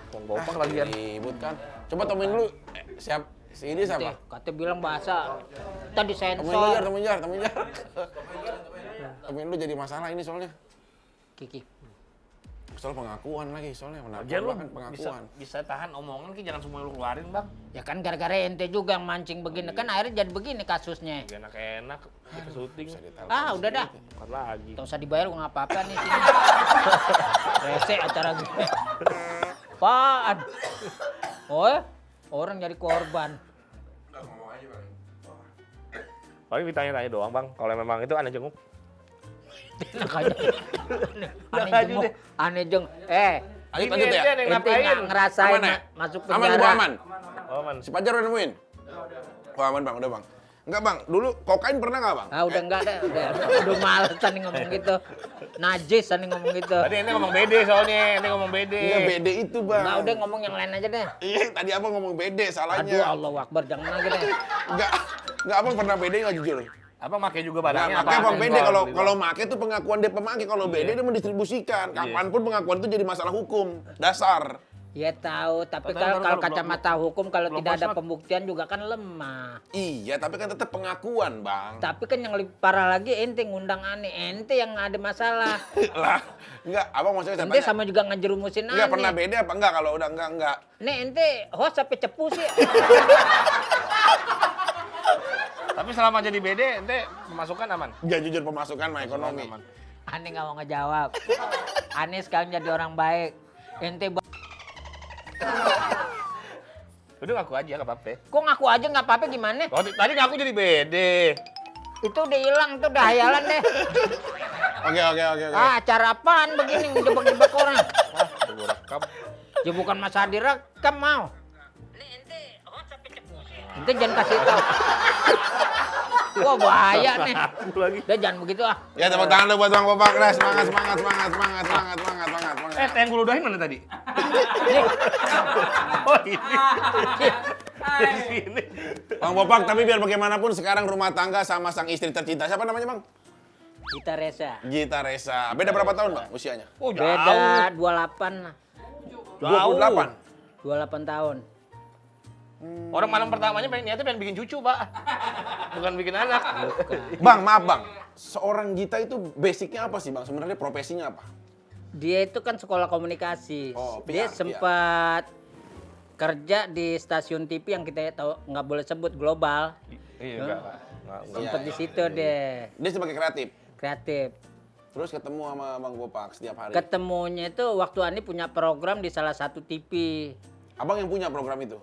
Bong bopak lagi kan. Ribut kan. Coba temuin dulu. Siap. Si ini Ente, siapa? kata bilang bahasa. Tadi Temuin sensor. jar. Temuin lu jadi masalah ini soalnya. Kiki. Soal pengakuan lagi soalnya Lagian lu kan bisa, pengakuan. bisa tahan omongan Ki, jangan semua lu keluarin bang. Ya kan gara-gara ente juga yang mancing begini. Kan akhirnya jadi begini kasusnya. Gak enak-enak, kita syuting. Ah udah dah. Bukan lagi. Gak usah dibayar gua nggak apa-apa nih sini. Rese acara gue. Apaan? Oh, orang jadi korban. Paling ditanya-tanya doang bang, kalau memang itu aneh jenguk. Enak aja. Aneh aja jenguk. deh. Aneh jeng. Lanjut ya. Ini ente yang Ente ngapain? nggak ngerasain Aman ya? masuk Aman penjara. gua aman. Oh man. Si Pajar udah nemuin? Oh aman bang, udah bang. Enggak bang, dulu kokain pernah nggak bang? Ah udah enggak deh, udah males nih ngomong gitu. Najis nih ngomong gitu. Tadi ente ngomong BD soalnya, ente ngomong BD. Iya bede itu bang. Enggak udah ngomong yang lain aja deh. Iya tadi abang ngomong bede Aduh salahnya. Allahu Akbar jangan lagi deh. Enggak abang pernah bede nggak jujur? Abang make juga Nah, barangnya makanya abang bede Enggak, kalau make tuh pengakuan dia pemakai, kalau bede dia mendistribusikan. Kapanpun pengakuan itu jadi masalah hukum dasar. Ya tahu, tapi Tapi kalau kalau kacamata hukum kalau belum tidak ada posmat. pembuktian juga kan lemah. Iya tapi kan tetap pengakuan bang. Tapi kan yang lebih parah lagi ente ngundang aneh, ente yang ada masalah. Lah enggak abang maksudnya Ente tanya. sama juga ngejerumusin Enggak aneh. pernah bede apa enggak kalau udah enggak. Nih ente host sampai cepu sih. Tapi selama jadi BD, ente pemasukan aman. Enggak jujur pemasukan mah ekonomi. Aman. Aneh nggak mau ngejawab. Aneh sekarang jadi orang baik. Ente Udah ngaku aja, nggak apa-apa. kok ngaku aja nggak apa-apa gimana? Oh, tadi ngaku jadi BD. Itu udah hilang, tuh udah hayalan deh. Oke. Ah, acara apaan begini ngejebak-jebak orang? Wah, gue rekam. Ya bukan Mas Hadi rekam mau. Nih ente host sampai cepu sih. Ente jangan kasih tahu. Wah bahaya nih. Satu lagi. Udah jangan begitu ah. Ya tepuk tangan dulu buat Bang Bopak. Nah, semangat. Teh yang gue ludahin mana tadi? Oh ini. Di sini. Bang Bopak, tapi biar bagaimanapun sekarang rumah tangga sama sang istri tercinta. Siapa namanya, Bang? Kita Reza. Gita Resa. Beda berapa tahun, Bang, usianya? Oh jauh. Beda 28 lah. 28. 28 tahun. Orang malam pertamanya niatnya pengen bikin cucu, Pak. Bukan bikin anak. Bang, maaf, Bang. Seorang Gita itu basicnya apa sih, Bang? Sebenarnya profesinya apa? Dia itu kan sekolah komunikasi. Oh, Dia PR. sempat kerja di stasiun TV yang kita tahu nggak boleh sebut global. Iya, enggak. Sempat Iya, di situ deh, Dia sebagai kreatif. kreatif. Terus ketemu sama Bang Bopak setiap hari. Ketemunya itu waktu Ani punya program di salah satu TV. Abang yang punya program itu?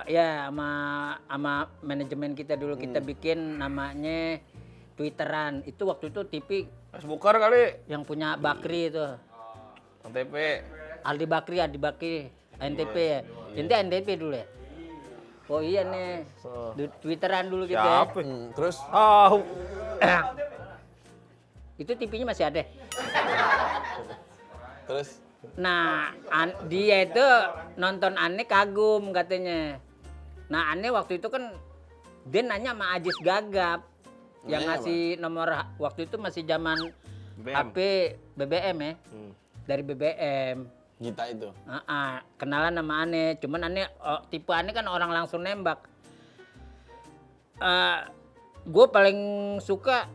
Ya sama manajemen kita dulu kita bikin namanya Twitteran. Itu waktu itu TV Facebooker kali. yang punya Bakri itu. NTP. Aldi Bakri, NTP ya. Inti NTP dulu ya. Oh iya nih. Twitteran dulu gitu ya. Siapa? Terus? Oh, Itu TV-nya masih ada. Terus? Nah, dia itu nonton Ane kagum katanya. Nah, Ane waktu itu kan dia nanya sama Ajis Gagap yang Nanya ngasih nomor waktu itu masih zaman BBM. HP BBM ya. Dari BBM. Gita itu? Kenalan sama Ane. Cuman Ane tipe Ane kan orang langsung nembak. Gue paling suka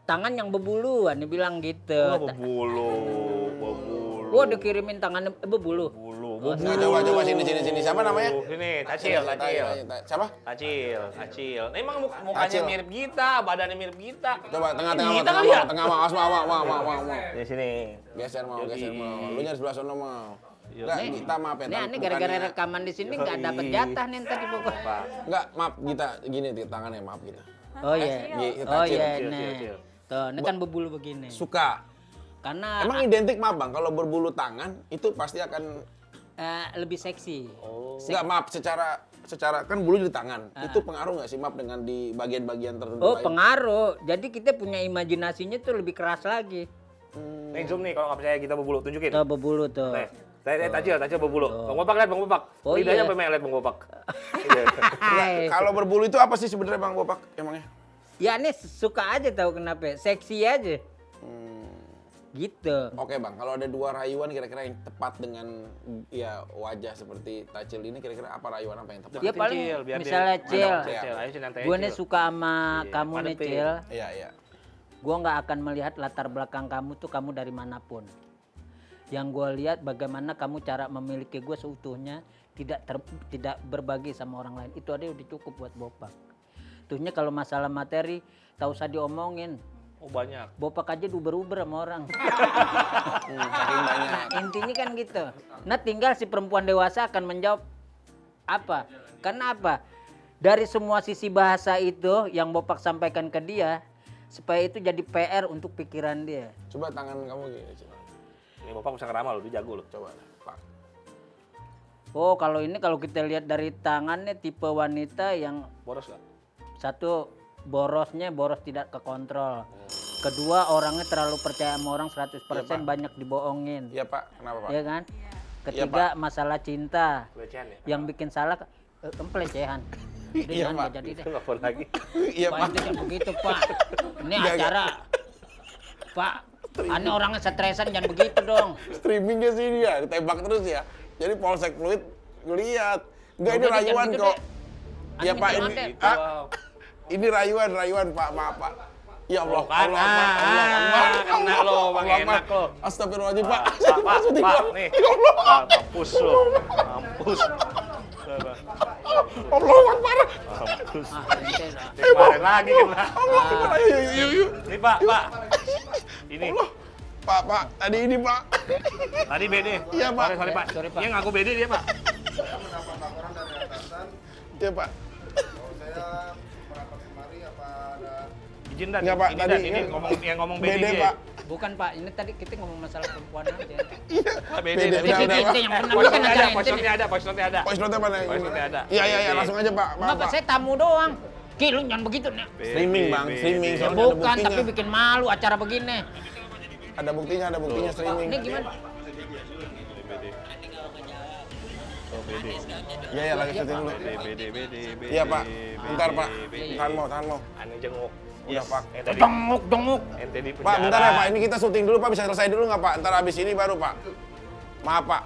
tangan yang berbulu, Ane bilang gitu. bebulu. Gue dikirimin tangannya berbulu. Bulu. Nah, coba sini. Siapa namanya? Sini, Tacil. Siapa? Acil. Nah, emang mukanya Acil. mirip kita, badannya mirip kita. Coba tengah Gita kali ya? mau. Mau. Di sini. Geser mau. Lu nyari sebelah sono mau. Enggak, Gita maaf ya. Nih Ane gara-gara rekaman di sini nggak dapat jatah nih ntar di pokoknya. Enggak, maaf Gita. Gini tangannya, maaf Gita. Oh iya. Gita, Oh Cil. iya Cil, nih. Cil. Tuh, ini kan berbulu begini. Suka. Karena Emang identik maaf Bang, kalau berbulu tangan itu pasti akan lebih seksi. enggak maaf secara kan bulu di tangan. Itu pengaruh nggak sih maaf dengan di bagian-bagian tertentu Oh, lain? pengaruh. Jadi kita punya imajinasinya tuh lebih keras lagi. Nih zoom nih kalau nggak percaya kita berbulu, tunjukin. Tuh berbulu tuh. Nih, Tacil berbulu. Bang Bopak lihat Bang Bopak. Oh, Lidahnya iya. sampai melet Bang Bopak. Iya. Hai. Kalau berbulu itu apa sih sebenarnya Bang Bopak emangnya? Ya ini suka aja tahu kenapa. Seksi aja. Gitu. Oke Bang, kalau ada dua rayuan kira-kira yang tepat dengan ya wajah seperti Tacil ini kira-kira apa rayuan apa yang tepat? Ya paling Cil, biar misalnya dia- Cil. Cil, ayo Cil, nanti aja, Gue nih Cil. suka sama kamu nih padepin. Cil. Iya. Gue nggak akan melihat latar belakang kamu tuh kamu dari manapun. Yang gue lihat bagaimana kamu cara memiliki gue seutuhnya, tidak berbagi sama orang lain. Itu aja udah cukup buat Bopak. Tuhnya kalau masalah materi, tak usah diomongin. Oh banyak. Bopak aja uber-uber sama orang. Saking banyak. Intinya kan gitu. Nah tinggal si perempuan dewasa akan menjawab apa. Karena apa? Dari semua sisi bahasa itu yang Bopak sampaikan ke dia, supaya itu jadi PR untuk pikiran dia. Coba tangan kamu gini, Cil. Ini Bopak bisa ngeramal loh, dia jago loh. Coba, Pak. Oh kalau ini kalau kita lihat dari tangannya tipe wanita yang Boros nggak? satu borosnya boros tidak kekontrol. Kedua orangnya terlalu percaya sama orang 100% banyak dibohongin. Iya Pak, kenapa Pak? Ya kan? Ketiga masalah cinta. Pelecehan ya? Yang bikin salah pelecehan. Udah Iya, jangan Pak. nggak jadi deh. Itu nggak boleh lagi. Iya Pak Pak. itu jangan begitu Pak. Ini acara. Pak, ini orangnya stresan jangan begitu dong. Streaming ke sini ya, ditembak terus ya. Jadi Polsek Fluid ngeliat. Enggak ini Udah, jangan rayuan gitu kok. deh. Ya Ani Pak minta ini. maaf deh. Ini rayuan Pak, maaf Pak. Ya Allah, Kan, Allah, Akbar. kena lo, Bang, Allah, enak Akbar. lo. Astagfirullahaladzim Pak. Pak, nih. Ya Allah. Mampus lo. Mampus. Allah Akbar. Mampus. Ente dah. Kemarin lagi kena. Yuk. Ini Pak. Ini. Pak, tadi ini Pak. Tadi BD. Iya, Pak. Sorry Pak. Sorry, Pak. Dia ngaku BD dia Pak. Ya Pak. Izin dan. Nggak, Pak, Ini tadi Dan, ini yang ngomong BD Beda dia. Pak. Bukan Pak, ini tadi kita ngomong masalah perempuan aja. Pak, BD. Beda, BD. udah, Ente Pak. yang benar Voice kan note-nya acara ada, voice ente nih. note-nya ada, voice note-nya ada. Voice note mana? Voice note-nya ada. Iya, langsung aja Pak. Enggak Pak, saya tamu doang. Ki, lu jangan begitu nih. Streaming bang, streaming. Ya Soalnya ada bukan, buktinya. tapi bikin malu acara begini. Ada buktinya streaming. Ini gimana? Iya ya lagi syuting dulu. Iya pak, bentar pak, tahan mau. Aneh jenguk. Udah pak. Donguk. Ente di Pak bentar ya pak, ini kita syuting dulu pak, bisa selesai dulu nggak pak? Ntar habis ini baru pak. Maaf pak,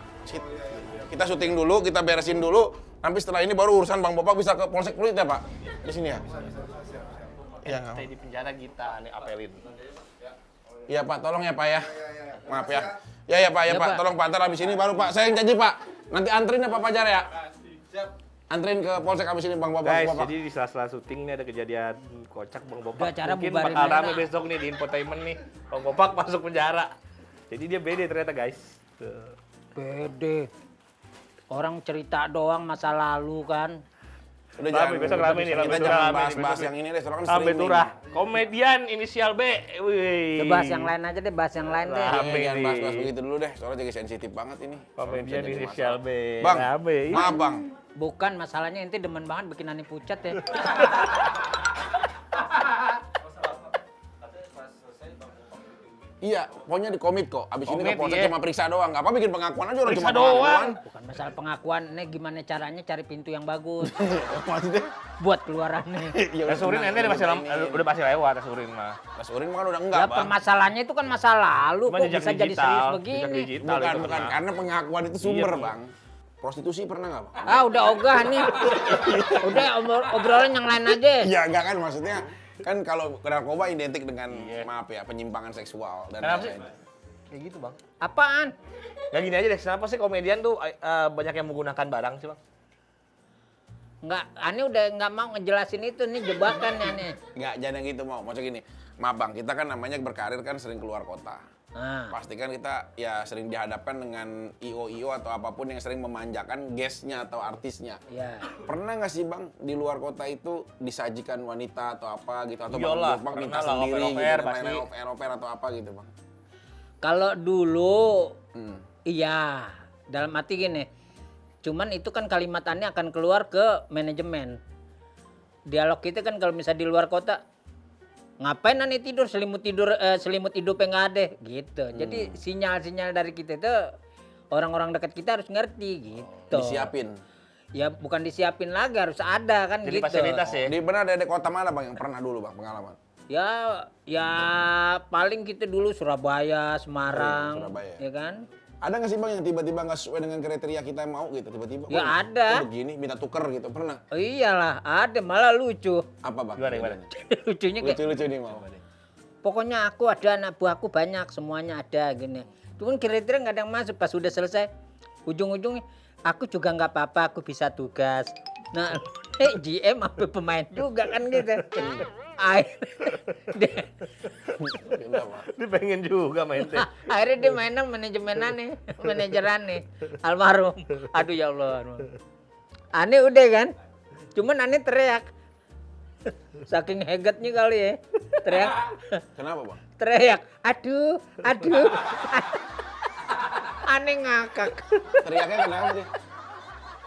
kita syuting dulu, kita beresin dulu. Nanti setelah ini baru urusan Bang Bopak bisa ke Polsek Pluit ya pak? Di sini ya? Iya nggak Ente di penjara kita, aneh apelin. Iya pak, tolong ya pak ya. Maaf ya. Ya pak, Ya, pak. Pak. Tolong pak, ntar habis ini baru pak. Saya yang janji pak. Nanti anterin ya Pak Fajar ya. Anterin ke Polsek habis ini Bang Bopak. Guys, Bapak. jadi di sela-sela syuting nih ada kejadian kocak Bang Bopak. Udah, acara Mungkin bubarin bakal aja rame dah. besok nih di infotainment nih. Bang Bopak masuk penjara. Jadi dia beda ternyata guys. Tuh. Pede. Orang cerita doang masa lalu kan. Udah Rame, besok rame nih, Kita rame jangan rame nih, bahas-bahas besok yang ini deh, soalnya kan Sampai streaming. turah. Komedian inisial B. Wih. Udah bahas yang lain aja deh, bahas yang lain deh. Iya, Rame jangan nih. bahas-bahas begitu dulu deh, soalnya jadi sensitif banget ini. Komedian Bisa jadi inisial masalah. B. Bang, Rame. maaf Bang. Bukan masalahnya ente demen banget bikin aneh pucat ya. Iya, pokoknya di komit kok. Abis ini ke Komit, Polsek iya. cuma periksa doang. Gak apa bikin pengakuan aja orang Periksa cuma doang. pengakuan. Bukan masalah pengakuan, ini gimana caranya cari pintu yang bagus Maksudnya? buat keluarannya. Ya Tes urin ente udah pasti lewat tes urin mah. Tes urin kan udah enggak Ya Bang. permasalahannya itu kan masa lalu, Cuma kok jejak bisa jadi digital, serius jejak begini. digital Bukan, itu bukan. pernah. Karena pengakuan itu sumber Iya, Bang. Prostitusi pernah nggak Bang? Ah udah ogah nih. Udah obrolan yang lain aja. Iya enggak kan maksudnya kan kalau narkoba identik dengan maaf ya penyimpangan seksual dan Kenapa sih? lain-lain. Kayak gitu bang. Apaan? Nggak gini aja deh, kenapa sih komedian tuh banyak yang menggunakan barang sih bang? Nggak, Ani udah nggak mau ngejelasin itu nih jebakannya nih. Enggak, jangan yang gitu mau. Maksudnya gini, maaf Bang, kita kan namanya berkarir kan sering keluar kota. Nah, Pasti kan kita ya sering dihadapkan dengan IO-IO atau apapun yang sering memanjakan guestnya atau artisnya. ya. Pernah nggak sih Bang di luar kota itu disajikan wanita atau apa gitu atau Iyalah, Bang minta pernah lah, sendiri gitu, off-air, kan, pasti. main off-air atau apa gitu Bang? Kalau dulu, Hmm. iya. Dalam arti gini, cuman itu kan kalimatannya akan keluar ke manajemen. Dialog kita kan kalau misalnya di luar kota, ngapain Ani tidur selimut hidupnya nggak ada gitu. Jadi sinyal-sinyal dari kita itu orang-orang dekat kita harus ngerti gitu. Disiapin. Ya bukan disiapin lagi, harus ada kan Jadi gitu. fasilitas ya. Di benar ada kota mana Bang yang pernah dulu Bang pengalaman? Ya paling kita dulu Surabaya, Semarang, Surabaya. ya kan? Ada nggak sih Bang yang tiba-tiba nggak sesuai dengan kriteria kita yang mau gitu tiba-tiba? Ya "Wah, ada. kok begini minta tuker gitu pernah? Oh iyalah, ada malah lucu. Apa Bang? Gimana? Lucunya kayak Lucu-lucu nih mau. pokoknya aku ada anak buahku banyak, semuanya ada gini. Cuman kira-kira nggak ada yang masuk pas udah selesai. Ujung-ujungnya aku juga nggak apa-apa, aku bisa tugas. Nah, GM apa pemain juga kan gitu. Kenapa? Dia pengen juga main teh. Akhirnya dia mainan manajeran nih, almarhum. Aduh ya Allah. Aneh udah kan, cuman aneh teriak. Saking hegatnya kali ya, teriak. Kenapa Bang? Teriak, aduh. Aneh ngakak. Teriaknya kenapa sih?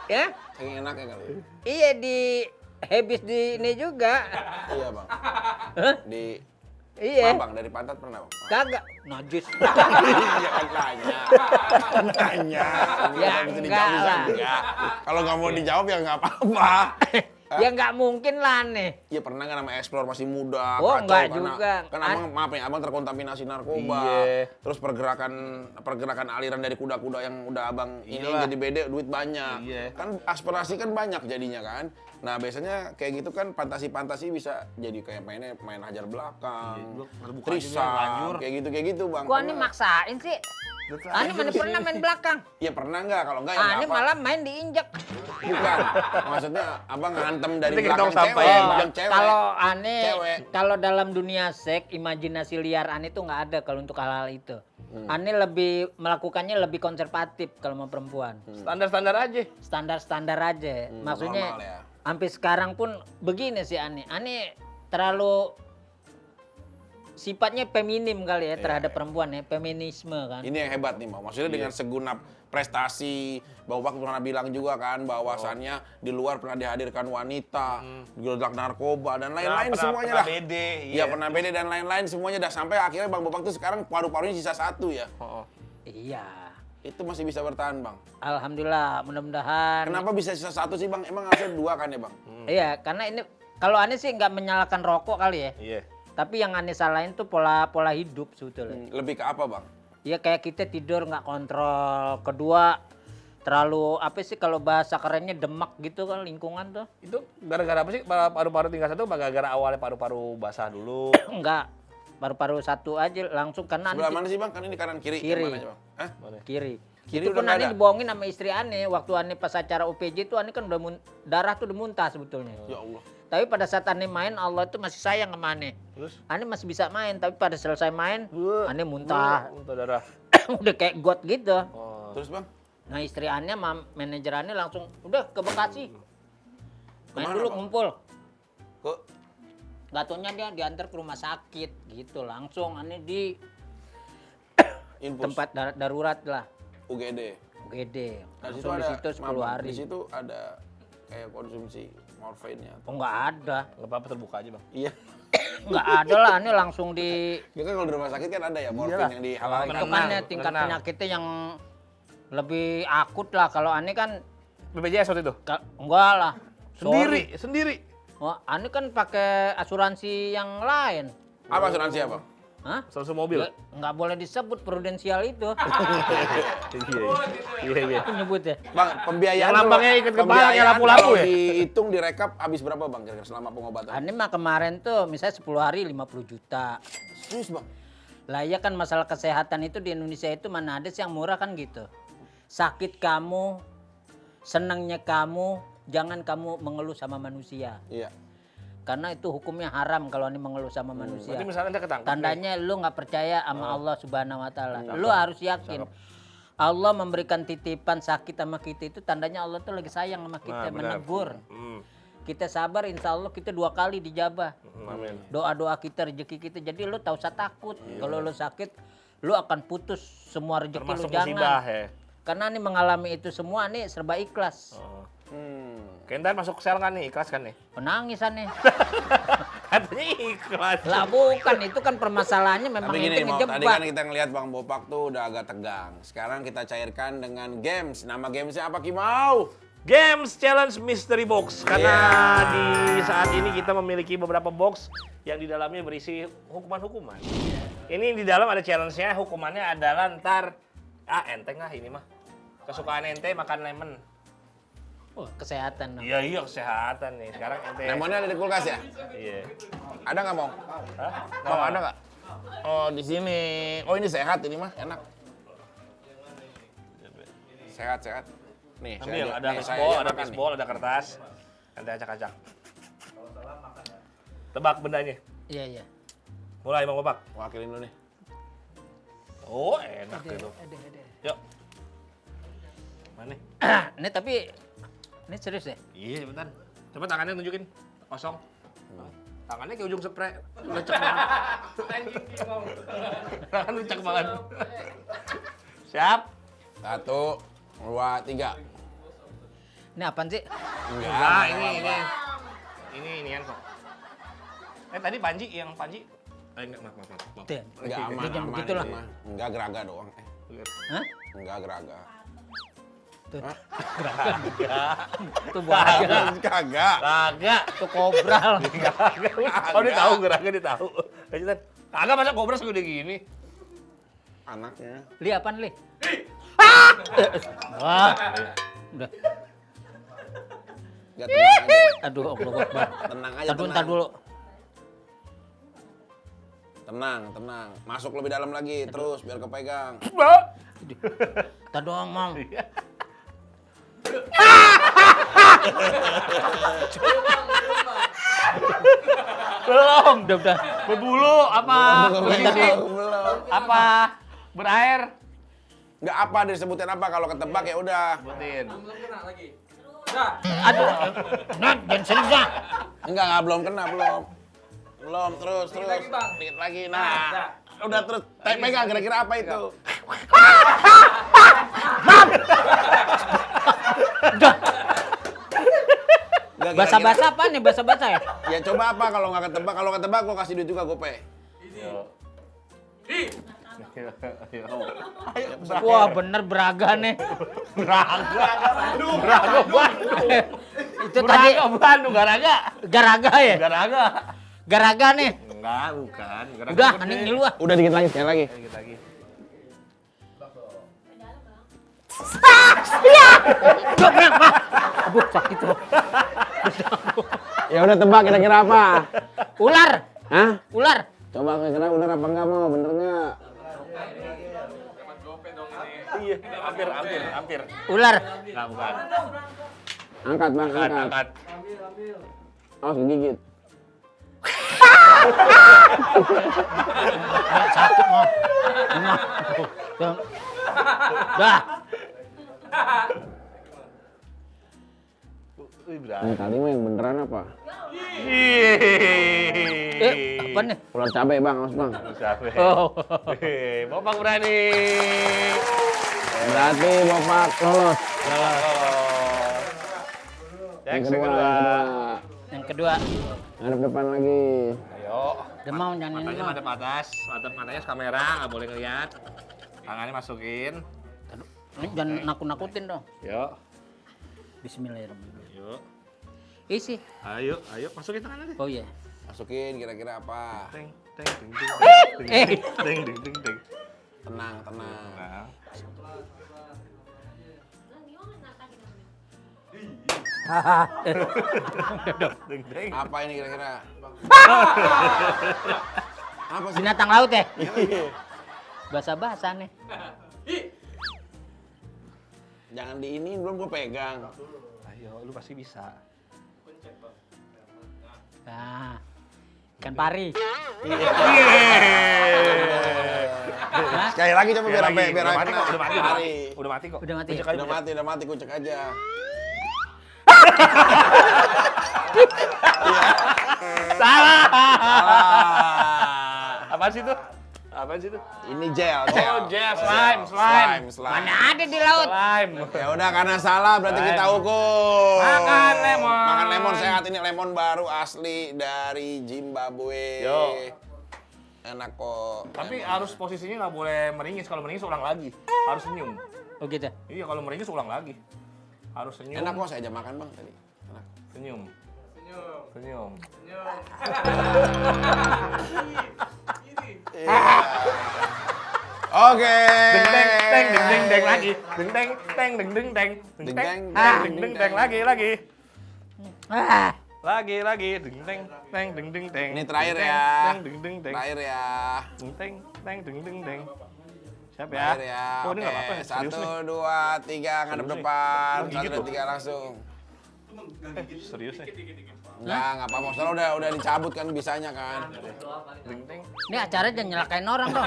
Ya, Saking enaknya kali. iya di habis di ini juga. Iya Bang. Hah? Di Iya, Bang dari pantat pernah Bang? kagak. Najis. Iya kan nanya. Nanya. Ya, Bisa enggak dijawab, bisa lah. enggak. Kalau nggak mau dijawab ya nggak apa-apa. Ya nggak mungkin lah nih. Iya pernah nggak namanya explore masih muda, Oh, kacau, enggak karena, juga. Kan abang, maaf ya, abang terkontaminasi narkoba. Iya. Terus pergerakan aliran dari kuda-kuda yang udah abang ini Iyalah. jadi bede, duit banyak. Iya. Kan aspirasi kan banyak jadinya kan. Nah biasanya kayak gitu kan fantasi-fantasi bisa jadi kayak main hajar belakang, terbuka trisam, juga, lanjut. kayak gitu bang. Gua aneh Pernah? maksain sih. Aneh mana pernah main belakang. Iya pernah nggak? Kalau nggak ya Aneh nggak apa. malah main diinjak. Bukan. Maksudnya abang ngantem dari Nanti kita belakang tong sampah cewek, ya. belakang cewek. Kalau aneh, Cewek. kalau dalam dunia seks, imajinasi liar aneh tuh nggak ada kalau untuk hal-hal itu. Aneh lebih melakukannya lebih konservatif kalau mau perempuan. Standar-standar aja. Standar-standar aja. Maksudnya normal ya. sampai sekarang pun begini sih aneh. Aneh terlalu sifatnya feminim kali ya terhadap perempuan ya, feminisme kan. Ini yang hebat nih, Bang. Maksudnya dengan segenap prestasi, Bang Bopak pernah bilang juga kan bahwasannya di luar pernah dihadirkan wanita, geledak narkoba dan lain-lain semuanya dah. Pernah BD, Iya, pernah BD dan lain-lain semuanya dah sampai akhirnya Bang Bopak tuh sekarang paru-parunya sisa 1 ya. Iya. Itu masih bisa bertahan, Bang. Alhamdulillah, mudah-mudahan. Kenapa bisa sisa 1 sih, Bang? Emang harusnya 2 kan ya, Bang? Iya, karena ini kalau aneh sih nggak menyalahkan rokok kali ya. Iya. Tapi yang aneh salahin tuh pola hidup sebetulnya. Lebih ke apa, Bang? Ya kayak kita tidur nggak kontrol. Kedua, terlalu apa sih kalau bahasa kerennya demak gitu kan lingkungan tuh. Itu gara-gara apa sih paru-paru tingkat 1? Gara-gara awalnya paru-paru basah dulu. Enggak, paru-paru 1 aja langsung karena Sebelah mana sih, Bang? Kan ini kanan kiri. Kiri. Yang mana aja, Bang? Hah? kiri. Kiri Itu udah pun nggak Ani ada? dibohongin sama istri Ani. Waktu Ani pas acara UPJ tuh Ani kan udah darah tuh udah muntah sebetulnya. Ya Allah. Tapi pada saat Ani main, Allah tuh masih sayang sama Ani. Terus? Ani masih bisa main, tapi pada selesai main, Ani muntah. Muntah darah. Udah kayak got gitu. Oh. Terus, Bang? Nah istri Ani sama manajer Ani langsung, udah ke Bekasi. Main Kemana, dulu Bang? ngumpul. Kok Gak taunya dia diantar ke rumah sakit gitu. Langsung Ani di infus tempat darurat lah. UGD. UGD. Nah, Langsung di situ 10 maaf, hari. Di situ ada kayak konsumsi morfinnya. Oh nggak ada. Nggak apa-apa terbuka aja, Bang. Iya. Nggak ada lah, Ani langsung di... Ya kan kalau di rumah sakit kan ada ya morfin Iyalah. yang dihalalkan. Itu kan ya Tenang, tingkat tenang. penyakitnya yang lebih akut lah. Kalau Ani kan, BPJS waktu itu? enggak lah. Sendiri, Sorry. sendiri. Oh, Ani kan pakai asuransi yang lain. Apa asuransi apa? Hah? Asuransi mobil. Ya, nggak boleh disebut prudensial itu. Iya. Itu nyebut ya. Bang, pembiayaan Yang lambangnya kalau- ikat kepala, pembiayaan yang lapu-lapu kalau ya? dihitung direkap habis berapa, Bang, kira-kira selama pengobatan? Ani mah kemarin tuh misalnya 10 hari 50 juta. Serius, Bang? Lah ya kan masalah kesehatan itu di Indonesia itu mana ada sih yang murah kan gitu. Sakit kamu, senangnya kamu, jangan kamu mengeluh sama manusia. Iya. Karena itu hukumnya haram kalau ini mengeluh sama manusia. Berarti misalnya Anda ketangkep nih. Tandanya lu nggak percaya sama Allah Subhanahu wa taala. Lu harus yakin. Allah memberikan titipan sakit sama kita itu tandanya Allah tuh lagi sayang sama kita, Nah, benar. menegur. Kita sabar, insya Allah kita 2 kali dijabah. Amin. Doa-doa kita, rezeki kita. Jadi lu tak usah takut. Kalau lu sakit, lu akan putus semua rezeki lu, Termasuk jangan. musibah ya. Karena nih mengalami itu semua nih serba ikhlas. Oh. Hmm. Kendan masuk sel kan nih, ikhlas kan nih? Penangis aneh. Katanya ikhlas. Lah bukan, itu kan permasalahannya memang Tapi itu gini, mau tadi ngejebak. kan kita ngelihat Bang Bopak tuh udah agak tegang. Sekarang kita cairkan dengan games. Nama gamesnya apa, Kimau? Games Challenge Mystery Box. Karena di saat ini kita memiliki beberapa box yang di dalamnya berisi hukuman-hukuman. Ini di dalam ada challenge-nya, hukumannya adalah ntar, enteng lah ini mah. Kesukaan ente makan lemon. Oh, kesehatan dong. Iya, kesehatan nih. Sekarang ente. Lemonnya ada di kulkas ya? Iya. Ada nggak, Bang? Hah? Bang, ada nggak? Oh, di sini. Oh, ini sehat ini mah, enak. Sehat. Nih, Ambil, aja- ada nih, saya fishball, aja ada makan nih. fishball, ada kertas. Ente acak-acak. Tebak bendanya. Iya. Mulai Bang Bopak. Wakilin dulu nih. Oh, enak gitu. Yuk. Mana? Ini tapi ini serius ya? Iya, cepetan. Coba tangannya tunjukin. Kosong. Tangannya kayak ujung spray. Lecek banget. Tangan lecek banget. Siap. 1, 2, 3. Ini apaan sih? Enggak, ini kan kok. Tadi Panji, enggak, maaf. Tuh. Enggak aman, Dia jangan aman. begitu lah. ini mah. Enggak geraga doang. Hah? Enggak geraga. Tuh. Enggak. Itu buaya. Kagak. Kagak. Itu kobral. Oh, dia tahu gerakan, dia tahu. Lanjutan. Kagak masa kobra segede gini. Anaknya. Li apaan li? Wah. Udah. Enggak, tenang aja. Aduh, Allah Akbar. Tenang aja, Entar dulu. Tenang. Masuk lebih dalam lagi, terus biar kepegang. Entar doang, Mang. Belum. Udah. Berbulu apa? Berisik? Belum. Apa? Berair? Enggak apa disebutin apa, kalau ketebak ya udah. Sebutin. Aduh. Nah, jangan serius ah. Enggak, belum kena, belum. Belum, terus. Dikit lagi. Nah, udah terus. Pegang kira-kira apa itu? Nggak, Basa-basa apa nih? Basa-basa ya? Ya coba apa kalau nggak ketebak? Kalau ketebak gua kasih duit juga gope. Wah, bener Braga nih. Braga Bandung. Itu tadi Braga Bandung, Garaga. Garaga ya? Garaga. Garaga nih. Enggak, bukan. Garaga Udah, gede. anjing ngilu ah. Udah dikit lagi, sekali lagi. Dikit lagi. Aduh, sakit loh. Ya udah tebak kira-kira apa? Ular. Hah? Ular. Coba kira-kira udah apa enggak mau? Bener nggak? Iya, hampir. Ular. Enggak, bukan. Angkat bang, angkat. Angkat. Awas gigit. Sakit mau. Dah. Wih, berani. Ini tadi mah yang beneran apa? Apa nih? Ular cabai bang, awas bang. Siapa? Oh. Bapak berani. Berarti bapak lolos. Yang kedua. kedua. Yang kedua. Ngadep depan lagi. Ayo. Udah mau jangan ini Matanya mau. madep atas, madep matanya ke kamera, nggak boleh ngeliat. Tangannya masukin. Ini jangan nakut-nakutin dong. Yuk. Bismillahirrahmanirrahim. Yuk. Isi. Ayo, masukin tangannya. Oh iya. Masukin kira-kira apa? Teng, teng, ding, ding, Eh. teng, ding, ding, teng. Tenang. Nah, ding, ding. Apa ini kira-kira? Apa sih? Binatang laut ya? Basa-basa nih. Jangan diinin, belum gue pegang. Ayo, lu pasti bisa. Nah. Ikan pari. Sekali lagi coba biar lagi. biar Udah mati kok, udah mati. Hari. Udah mati kok. Udah mati. Kucek aja, Udah mati, kucek aja. Salah. Ah. Apaan sih itu? Apaan sih itu? Ini gel. Oh, gel, slime. Mana ada di laut? Slime. Ya udah karena salah berarti kita hukum. Makan lemon. Makan lemon sehat, ini lemon baru asli dari Zimbabwe. Yo. Enak kok. Tapi harus posisinya nggak boleh meringis. Kalau meringis ulang lagi. Harus senyum. Oh gitu. Iya, kalau meringis ulang lagi. Harus senyum. Enak kok, saya aja makan bang tadi. Enak. Senyum. Oke. Deng deng deng deng deng deng lagi. Deng deng deng deng deng deng deng deng deng deng deng lagi. Ah. Lagi. Deng deng deng deng deng deng. Ini terakhir ya. Deng deng deng deng. Terakhir ya. Deng deng deng deng deng deng. Siap ya? Terakhir ya. Oh, ini nggak Oke. apa-apa. Serius nih. 1, 2, 3 ngadep Serius nih. depan. Oh, gigit 1, tuh. 2, 3 langsung. Serius nih. Enggak apa-apa. Soalnya udah dicabut kan bisanya kan. Deng deng. Ini acara jangan nyelakain orang dong.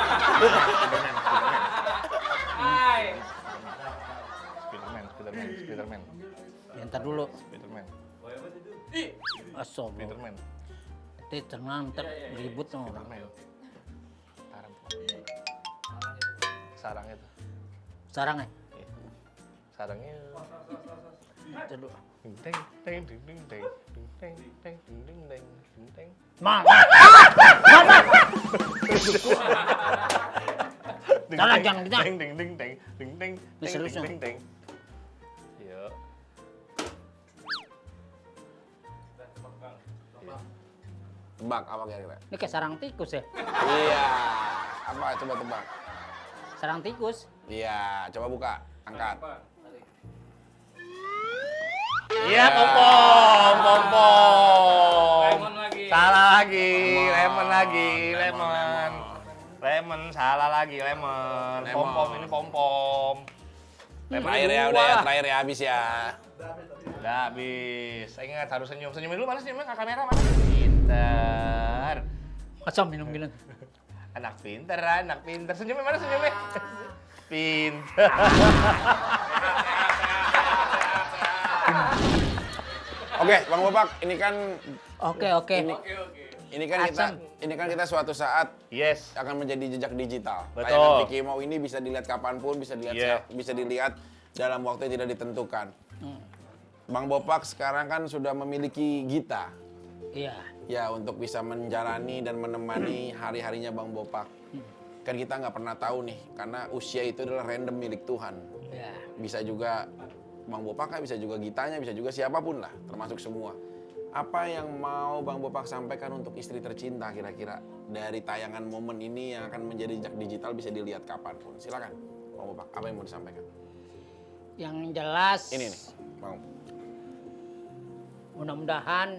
Spiderman. Ya, ntar dulu. Spiderman. Asom. Spiderman. Nanti tenang, ntar ribut sama orang. Spiderman. Sarang itu. Sarang ya? Sarangnya. Ntar dulu. Ding ding ding ding ding ding ding ding ding ding ding ding ding. Jangan, jangan, jangan. Ding ding ding ding ding ding Ini serius ding ya? ding ding. Yuk. Tebak apa kira-kira? Ini kayak sarang tikus ya? Iya. Apa? Coba tebak. Sarang tikus. Iya. Coba buka. Angkat. Iya, pompom. Salah lagi, lemon lagi, lemon. Lemon, salah lagi, lemon. Lemon. Pompom ini pompom. Terakhir ya, udah ya. Terakhir ya, habis ya. Udah habis. Ingat harus senyum. Senyumin dulu, mana senyumnya? Ke kamera mana? Pinter. Masa minum-minum. Anak pinter. Senyumnya mana senyumnya? Pinter. Oke, Bang Bopak, ini kan Oke. ini kan kita suatu saat Yes. akan menjadi jejak digital. Betul. Tayangan Vicky Mau ini bisa dilihat kapanpun, bisa dilihat Iya. bisa dilihat dalam waktu yang tidak ditentukan. Bang Bopak sekarang kan sudah memiliki Gita. Iya. Ya, untuk bisa menjalani dan menemani hari-harinya Bang Bopak. Kan kita nggak pernah tahu nih, karena usia itu adalah random milik Tuhan. Iya. Bisa juga Bang Bopak, kan bisa juga Gitanya, bisa juga siapapun lah, termasuk semua. Apa yang mau Bang Bopak sampaikan untuk istri tercinta kira-kira dari tayangan momen ini yang akan menjadi jejak digital bisa dilihat kapanpun. Silakan, Bang Bopak, apa yang mau disampaikan? Yang jelas Ini nih, Bang. mudah-mudahan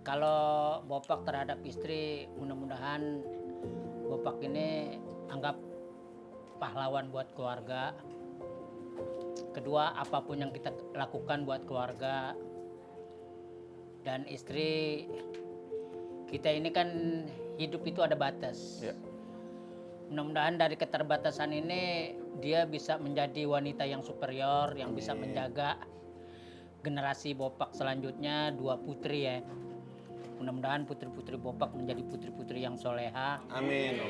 kalau Bopak terhadap istri, mudah-mudahan Bopak ini anggap pahlawan buat keluarga. Kedua, apapun yang kita lakukan buat keluarga dan istri, kita ini kan hidup itu ada batas. Ya. Mudah-mudahan dari keterbatasan ini dia bisa menjadi wanita yang superior, yang bisa menjaga generasi Bopak selanjutnya, 2 putri ya. Mudah-mudahan putri-putri Bopak menjadi putri-putri yang soleha, Amin.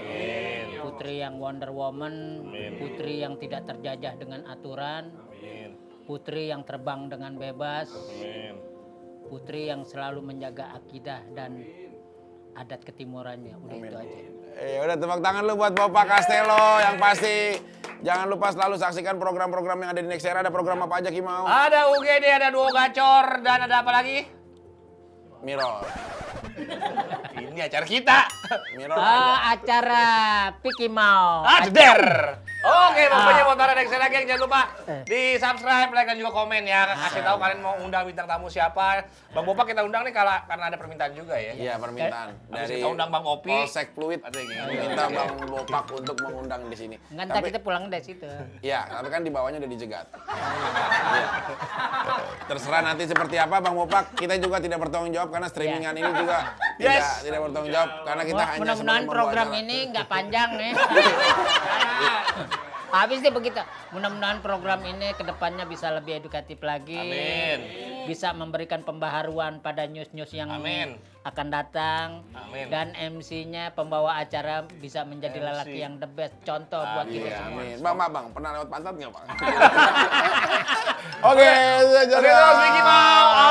putri yang Wonder Woman, putri yang tidak terjajah dengan aturan, putri yang terbang dengan bebas, putri yang selalu menjaga akidah dan adat ketimurannya. Udah itu aja. Udah tepuk tangan lu buat Bopak Castello. Yang pasti jangan lupa selalu saksikan program-program yang ada di Nexera. Ada program apa aja Kimau? Ada UGD, ada Duo Gacor, dan ada apa lagi? Mirror. Ini acara kita. Mirror aja. Acara Vicky Mau. Ader. Oke, pokoknya Montara Nexera Gang, jangan lupa di subscribe, like, dan juga komen ya. Kasih tahu kalian mau undang bintang tamu siapa. Bang Bopak kita undang nih karena ada permintaan juga ya. Iya, permintaan Habis dari kita undang Bang Opi. Polsek Pluit. Ada yang Minta Bang Bopak untuk mengundang di sini. Ngantar kita pulang dari situ. Iya, tapi kan di bawahnya udah dijegat. Iya. Terserah nanti seperti apa Bang Bopak. Kita juga tidak bertanggung jawab karena streamingan ini juga tidak bertanggung jawab karena kita hanya Mudah-mudahan sebagai membawa program acara. ini nggak panjang ya. Habis deh begitu. Mudah-mudahan program ini kedepannya bisa lebih edukatif lagi. Amin. Bisa memberikan pembaharuan pada news-news yang Amin. akan datang. Amin. Dan MC-nya pembawa acara bisa menjadi MC. lelaki yang the best. Contoh buat kita Iya, semua. amin. Bang, pernah lewat pantat nggak, Bang? Oke, Oke, terus Vicky Mau.